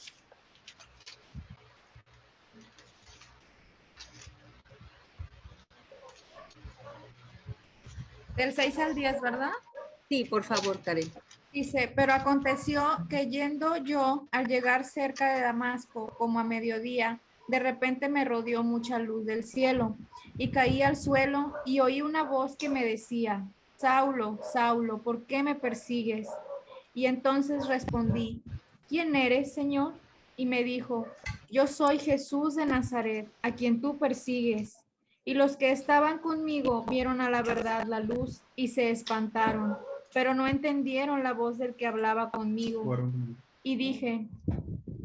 Del 6 al 10, ¿verdad? Sí, por favor, Karen. Dice, pero aconteció que yendo yo al llegar cerca de Damasco, como a mediodía, de repente me rodeó mucha luz del cielo y caí al suelo y oí una voz que me decía, Saulo, Saulo, ¿por qué me persigues? Y entonces respondí, ¿quién eres, Señor? Y me dijo, yo soy Jesús de Nazaret, a quien tú persigues. Y los que estaban conmigo vieron a la verdad la luz y se espantaron, pero no entendieron la voz del que hablaba conmigo. Y dije,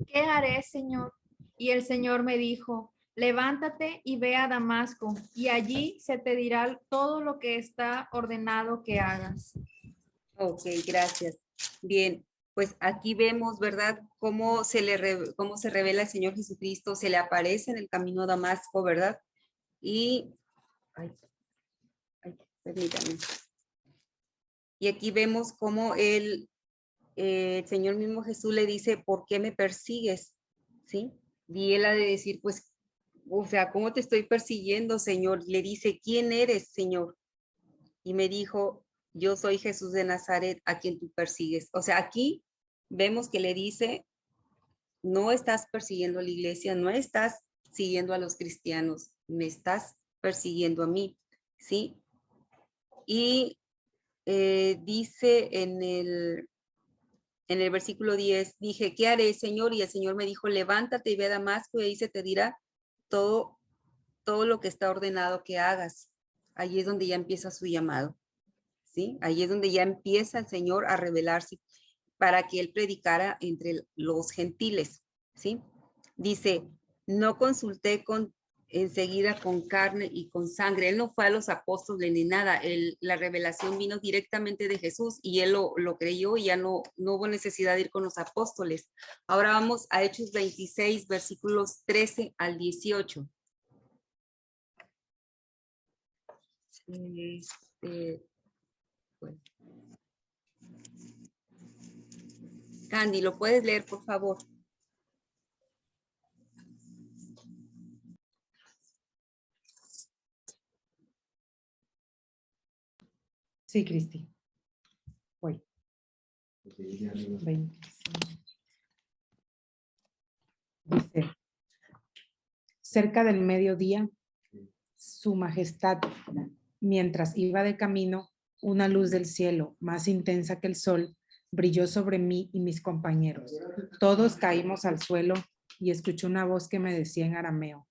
¿qué haré, Señor? Y el Señor me dijo, levántate y ve a Damasco, y allí se te dirá todo lo que está ordenado que hagas. Ok, gracias. Bien, pues aquí vemos, ¿verdad? Cómo se revela el Señor Jesucristo, se le aparece en el camino a Damasco, ¿verdad? Y, permítame. Y aquí vemos cómo el Señor mismo Jesús le dice, ¿por qué me persigues? ¿Sí? Y él ha de decir, pues, o sea, ¿cómo te estoy persiguiendo, Señor? Le dice, ¿quién eres, Señor? Y me dijo, yo soy Jesús de Nazaret, a quien tú persigues. O sea, aquí vemos que le dice, no estás persiguiendo a la iglesia, no estás siguiendo a los cristianos, me estás persiguiendo a mí, ¿sí? Y dice en el versículo 10, dije, ¿qué haré, Señor? Y el Señor me dijo, levántate y ve a Damasco y ahí se te dirá todo lo que está ordenado que hagas. Allí es donde ya empieza su llamado, ¿sí? Allí es donde ya empieza el Señor a revelarse para que él predicara entre los gentiles, ¿sí? Dice, no consulté con enseguida con carne y con sangre. Él no fue a los apóstoles ni nada. La revelación vino directamente de Jesús y él lo creyó y ya no hubo necesidad de ir con los apóstoles. Ahora vamos a Hechos 26, versículos 13 al 18. Bueno. Candy, ¿lo puedes leer, por favor? Sí, Cristi. Voy. 20. Dice, cerca del mediodía, su majestad, mientras iba de camino, una luz del cielo, más intensa que el sol, brilló sobre mí y mis compañeros. Todos caímos al suelo y escuché una voz que me decía en arameo,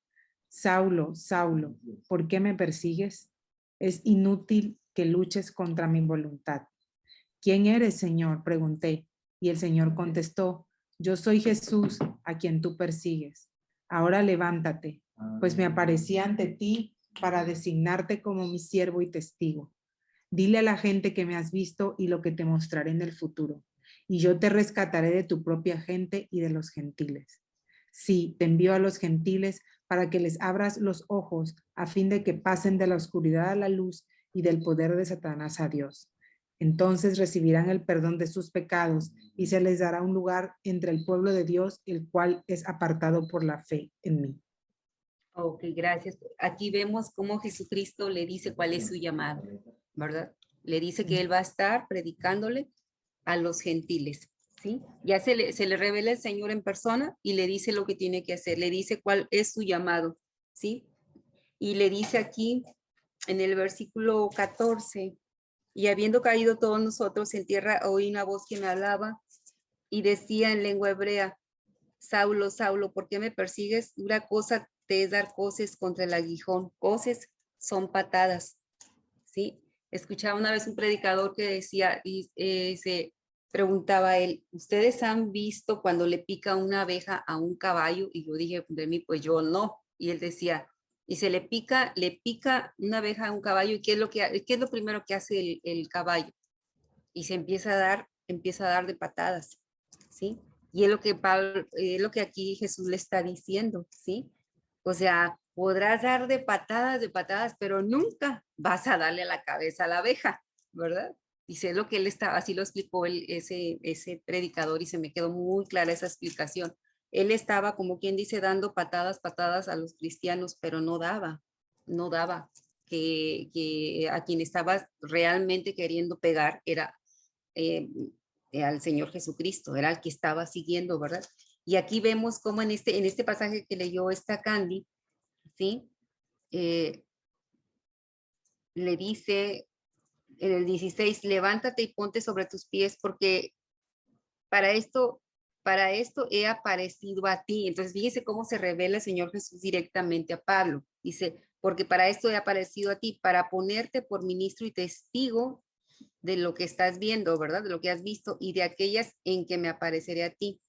Saulo, Saulo, ¿por qué me persigues? Es inútil que luches contra mi voluntad. ¿Quién eres, Señor? Pregunté, y el Señor contestó, yo soy Jesús, a quien tú persigues. Ahora levántate, pues me aparecí ante ti para designarte como mi siervo y testigo. Dile a la gente que me has visto y lo que te mostraré en el futuro, y yo te rescataré de tu propia gente y de los gentiles. Sí, te envío a los gentiles para que les abras los ojos a fin de que pasen de la oscuridad a la luz y del poder de Satanás a Dios. Entonces recibirán el perdón de sus pecados y se les dará un lugar entre el pueblo de Dios, el cual es apartado por la fe en mí. Ok, gracias. Aquí vemos cómo Jesucristo le dice cuál es su llamado, ¿verdad? Le dice que él va a estar predicándole a los gentiles, ¿sí? Ya se le revela el Señor en persona y le dice lo que tiene que hacer, le dice cuál es su llamado, ¿sí? Y le dice aquí en el versículo 14, y habiendo caído todos nosotros en tierra, oí una voz que me hablaba y decía en lengua hebrea, Saulo, Saulo, ¿por qué me persigues? Dura cosa te es dar coces contra el aguijón. Coces son patadas, ¿sí? Escuchaba una vez un predicador que decía, y se preguntaba a él, ¿ustedes han visto cuando le pica una abeja a un caballo? Y yo dije, de mí, pues yo no. Y él decía, y se le pica una abeja a un caballo, ¿y qué es lo primero que hace el caballo? Y se empieza a dar de patadas, ¿sí? Y es lo que lo que aquí Jesús le está diciendo, ¿sí? O sea, podrás dar de patadas, pero nunca vas a darle a la cabeza a la abeja, ¿verdad? Dice lo que él estaba, así lo explicó ese predicador y se me quedó muy clara esa explicación. Él estaba, como quien dice, dando patadas a los cristianos, pero no daba, que a quien estaba realmente queriendo pegar era al Señor Jesucristo, era el que estaba siguiendo, ¿verdad? Y aquí vemos cómo en este pasaje que leyó esta Candy, ¿sí? Le dice en el 16, levántate y ponte sobre tus pies porque para esto he aparecido a ti. Entonces, fíjese cómo se revela el Señor Jesús directamente a Pablo. Dice, porque para esto he aparecido a ti, para ponerte por ministro y testigo de lo que estás viendo, ¿verdad? De lo que has visto y de aquellas en que me apareceré a ti.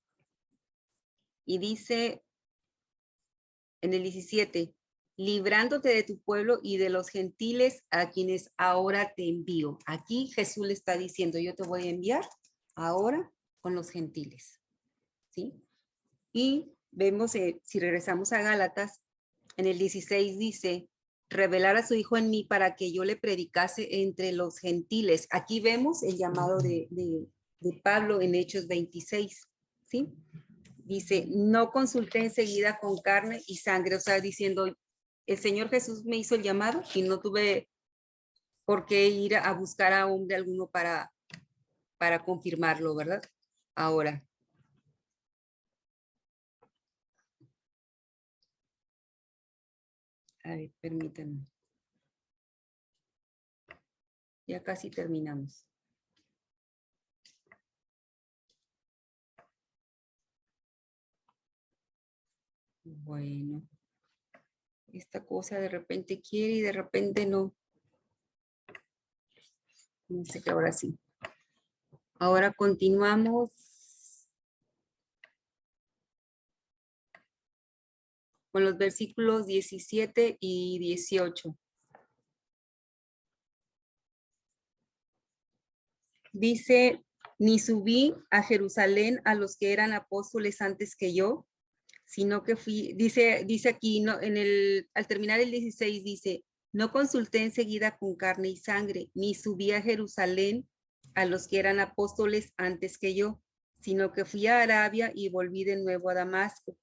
Y dice en el 17, librándote de tu pueblo y de los gentiles a quienes ahora te envío. Aquí Jesús le está diciendo, yo te voy a enviar ahora con los gentiles, ¿sí? Y vemos, si regresamos a Gálatas, en el 16 dice, revelar a su Hijo en mí para que yo le predicase entre los gentiles. Aquí vemos el llamado de Pablo en Hechos 26, ¿sí? Dice, no consulté enseguida con carne y sangre, o sea, diciendo, el Señor Jesús me hizo el llamado y no tuve por qué ir a buscar a hombre alguno para confirmarlo, ¿verdad? Ahora. A ver, permítanme. Ya casi terminamos. Bueno. Esta cosa de repente quiere y de repente no. No sé qué ahora sí. Ahora continuamos. con los versículos 17 y 18. Dice, ni subí a Jerusalén a los que eran apóstoles antes que yo, sino que fui, dice aquí, no, al terminar el 16 dice, no consulté enseguida con carne y sangre, ni subí a Jerusalén a los que eran apóstoles antes que yo, sino que fui a Arabia y volví de nuevo a Damasco.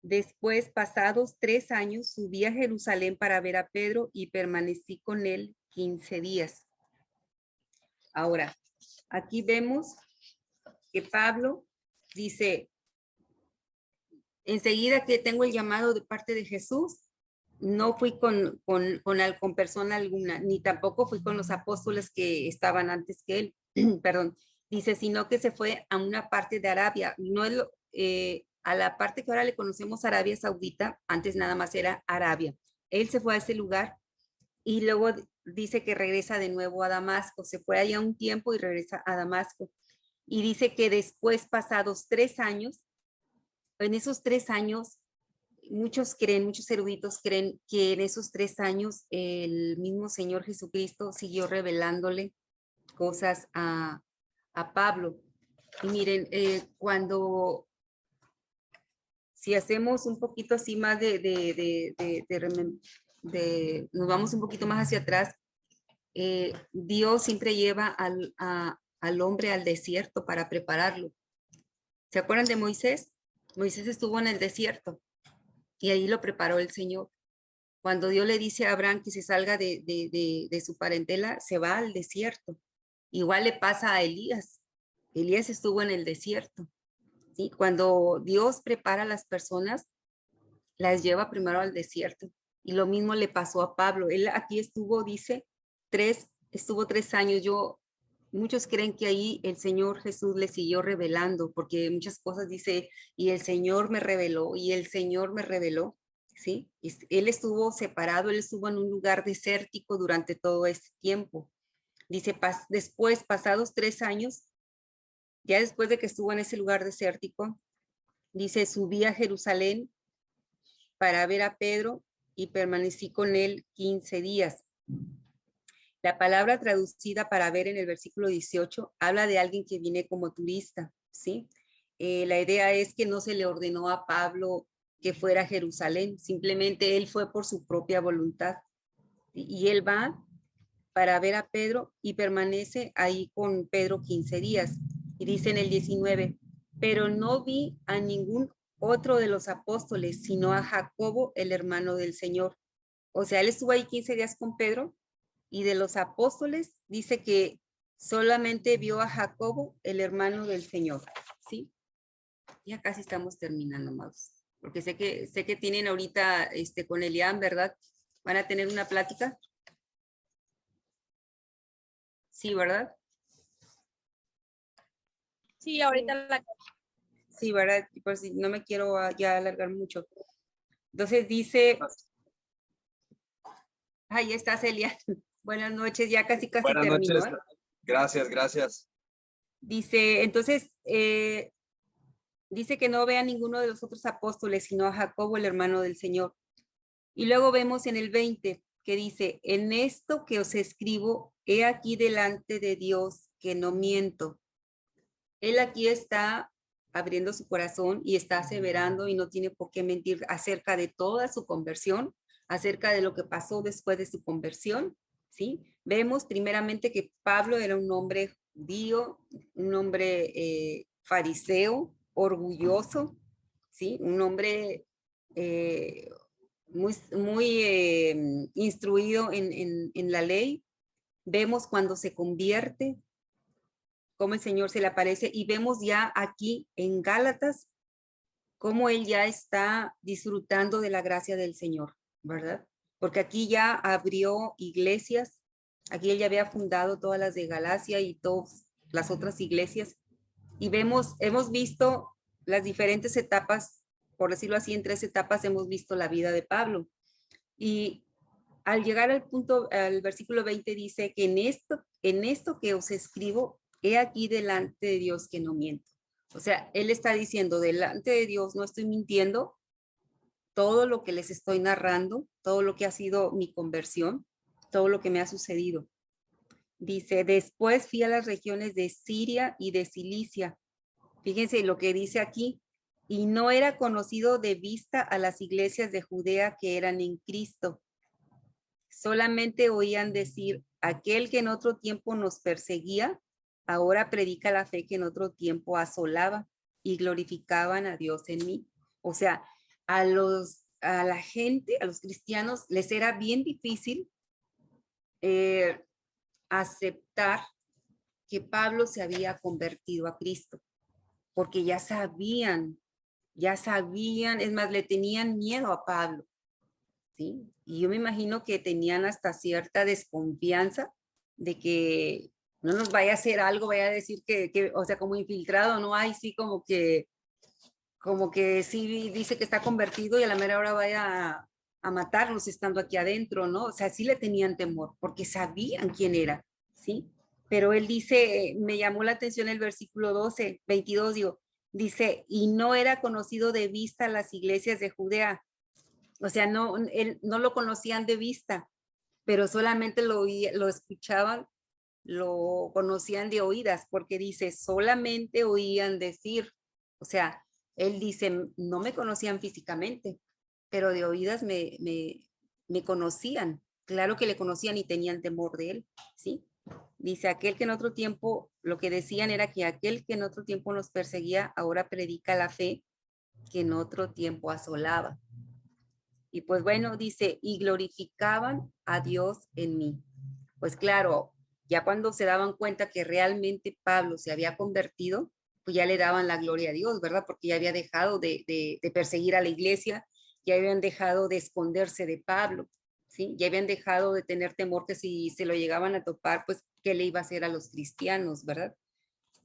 Después, pasados 3 años, subí a Jerusalén para ver a Pedro y permanecí con él 15 días. Ahora, aquí vemos que Pablo dice, enseguida que tengo el llamado de parte de Jesús, no fui con persona alguna, ni tampoco fui con los apóstoles que estaban antes que él, perdón, dice, sino que se fue a una parte de Arabia, no es a la parte que ahora le conocemos Arabia Saudita, antes nada más era Arabia. Él se fue a ese lugar y luego dice que regresa de nuevo a Damasco, se fue allá un tiempo y regresa a Damasco. Y dice que después, pasados 3 años, en esos 3 años, muchos eruditos creen que en esos 3 años el mismo Señor Jesucristo siguió revelándole cosas a Pablo. Y miren, si hacemos un poquito así más nos vamos un poquito más hacia atrás, Dios siempre lleva al hombre al desierto para prepararlo. ¿Se acuerdan de Moisés? Moisés estuvo en el desierto y ahí lo preparó el Señor. Cuando Dios le dice a Abraham que se salga de su parentela, se va al desierto. Igual le pasa a Elías. Elías estuvo en el desierto. ¿Sí? Cuando Dios prepara a las personas, las lleva primero al desierto. Y lo mismo le pasó a Pablo. Él aquí estuvo, dice, estuvo 3 años. Muchos creen que ahí el Señor Jesús le siguió revelando, porque muchas cosas dice, y el Señor me reveló, y el Señor me reveló, ¿sí? Él estuvo separado, él estuvo en un lugar desértico durante todo ese tiempo. Dice, después, pasados 3 años, ya después de que estuvo en ese lugar desértico, dice, subí a Jerusalén para ver a Pedro y permanecí con él 15 días. La palabra traducida para ver en el versículo 18 habla de alguien que viene como turista, ¿sí? La idea es que no se le ordenó a Pablo que fuera a Jerusalén, simplemente él fue por su propia voluntad. Y él va para ver a Pedro y permanece ahí con Pedro 15 días. Y dice en el 19, pero no vi a ningún otro de los apóstoles, sino a Jacobo, el hermano del Señor. O sea, él estuvo ahí 15 días con Pedro, y de los apóstoles dice que solamente vio a Jacobo, el hermano del Señor. ¿Sí? Ya casi estamos terminando, amados. Porque sé que tienen ahorita con Elian, ¿verdad? ¿Van a tener una plática? Sí, ¿verdad? Sí, ahorita Sí, ¿verdad? Por si no me quiero ya alargar mucho. Entonces dice... Ahí está Celia. Buenas noches, ya casi Buenas terminó. noches. Gracias. Dice, entonces, dice que no ve a ninguno de los otros apóstoles, sino a Jacobo, el hermano del Señor. Y luego vemos en el 20 que dice, en esto que os escribo, he aquí delante de Dios que no miento. Él aquí está abriendo su corazón y está aseverando y no tiene por qué mentir acerca de toda su conversión, acerca de lo que pasó después de su conversión, ¿sí? Vemos primeramente que Pablo era un hombre judío, un hombre fariseo, orgulloso, ¿sí? Un hombre muy instruido en la ley. Vemos cuando se convierte, cómo el Señor se le aparece, y vemos ya aquí en Gálatas cómo él ya está disfrutando de la gracia del Señor, ¿verdad? Porque aquí ya abrió iglesias, aquí él ya había fundado todas las de Galacia y todas las otras iglesias, y hemos visto las diferentes etapas, por decirlo así, en 3 etapas hemos visto la vida de Pablo. Y al llegar al versículo 20 dice que en esto que os escribo, he aquí delante de Dios que no miento. O sea, él está diciendo, delante de Dios no estoy mintiendo, todo lo que les estoy narrando, todo lo que ha sido mi conversión, todo lo que me ha sucedido. Dice, después fui a las regiones de Siria y de Cilicia. Fíjense lo que dice aquí. Y no era conocido de vista a las iglesias de Judea que eran en Cristo. Solamente oían decir, aquel que en otro tiempo nos perseguía, ahora predica la fe que en otro tiempo asolaba, y glorificaban a Dios en mí. O sea, a la gente, a los cristianos, les era bien difícil aceptar que Pablo se había convertido a Cristo, porque ya sabían, es más, le tenían miedo a Pablo, ¿sí? Y yo me imagino que tenían hasta cierta desconfianza de que no nos vaya a hacer algo, vaya a decir que o sea, como infiltrado, no hay, sí, como que sí dice que está convertido y a la mera hora vaya a matarlos estando aquí adentro, ¿no? O sea, sí le tenían temor, porque sabían quién era, ¿sí? Pero él dice, me llamó la atención el versículo 22, digo, dice, y no era conocido de vista las iglesias de Judea. O sea, no lo conocían de vista, pero solamente lo escuchaban, lo conocían de oídas, porque dice, solamente oían decir, o sea, él dice, no me conocían físicamente, pero de oídas me conocían. Claro que le conocían y tenían temor de él, ¿sí? Dice, aquel que en otro tiempo, lo que decían era que aquel que en otro tiempo nos perseguía, ahora predica la fe que en otro tiempo asolaba. Y pues bueno, dice, y glorificaban a Dios en mí. Pues claro, ya cuando se daban cuenta que realmente Pablo se había convertido, pues ya le daban la gloria a Dios, ¿verdad? Porque ya había dejado de perseguir a la iglesia, ya habían dejado de esconderse de Pablo, ¿sí? Ya habían dejado de tener temor que si se lo llegaban a topar, pues, ¿qué le iba a hacer a los cristianos, verdad?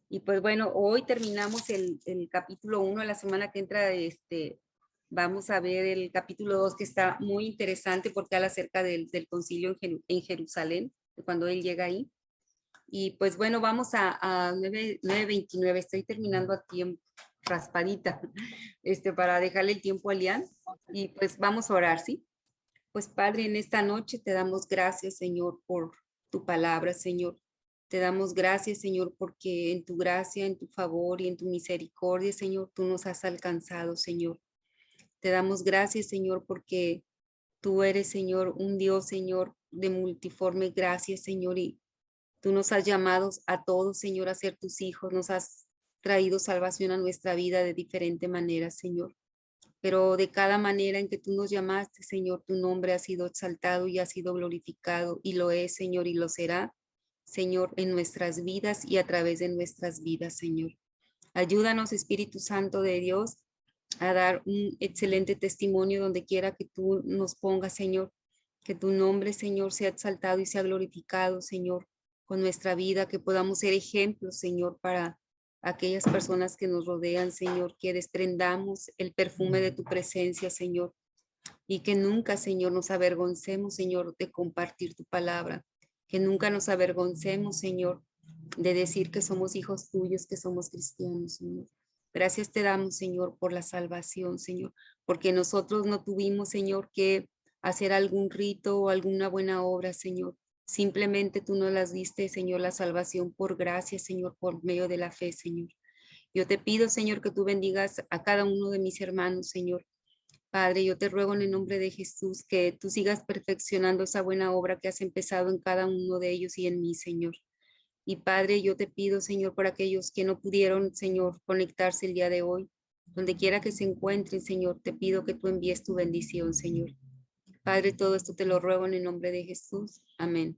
Y pues bueno, hoy terminamos el capítulo 1, la semana que entra, vamos a ver el capítulo 2, que está muy interesante porque habla acerca del concilio en Jerusalén, de cuando él llega ahí. Y pues bueno, vamos a 9:29, estoy terminando a tiempo, raspadita, para dejarle el tiempo a Lian. Y pues vamos a orar, ¿sí? Pues Padre, en esta noche te damos gracias, Señor, por tu palabra, Señor. Te damos gracias, Señor, porque en tu gracia, en tu favor y en tu misericordia, Señor, tú nos has alcanzado, Señor. Te damos gracias, Señor, porque tú eres, Señor, un Dios, Señor, de multiforme gracia, Señor, y tú nos has llamado a todos, Señor, a ser tus hijos. Nos has traído salvación a nuestra vida de diferente manera, Señor. Pero de cada manera en que tú nos llamaste, Señor, tu nombre ha sido exaltado y ha sido glorificado, y lo es, Señor, y lo será, Señor, en nuestras vidas y a través de nuestras vidas, Señor. Ayúdanos, Espíritu Santo de Dios, a dar un excelente testimonio donde quiera que tú nos pongas, Señor. Que tu nombre, Señor, sea exaltado y sea glorificado, Señor, con nuestra vida, que podamos ser ejemplos, Señor, para aquellas personas que nos rodean, Señor, que desprendamos el perfume de tu presencia, Señor, y que nunca, Señor, nos avergoncemos, Señor, de compartir tu palabra, que nunca nos avergoncemos, Señor, de decir que somos hijos tuyos, que somos cristianos, Señor. Gracias te damos, Señor, por la salvación, Señor, porque nosotros no tuvimos, Señor, que hacer algún rito o alguna buena obra, Señor. Simplemente tú nos las diste, Señor, la salvación por gracia, Señor, por medio de la fe, Señor. Yo te pido, Señor, que tú bendigas a cada uno de mis hermanos, Señor. Padre, yo te ruego en el nombre de Jesús que tú sigas perfeccionando esa buena obra que has empezado en cada uno de ellos y en mí, Señor. Y Padre, yo te pido, Señor, por aquellos que no pudieron, Señor, conectarse el día de hoy, donde quiera que se encuentren, Señor, te pido que tú envíes tu bendición, Señor. Padre, todo esto te lo ruego en el nombre de Jesús. Amén.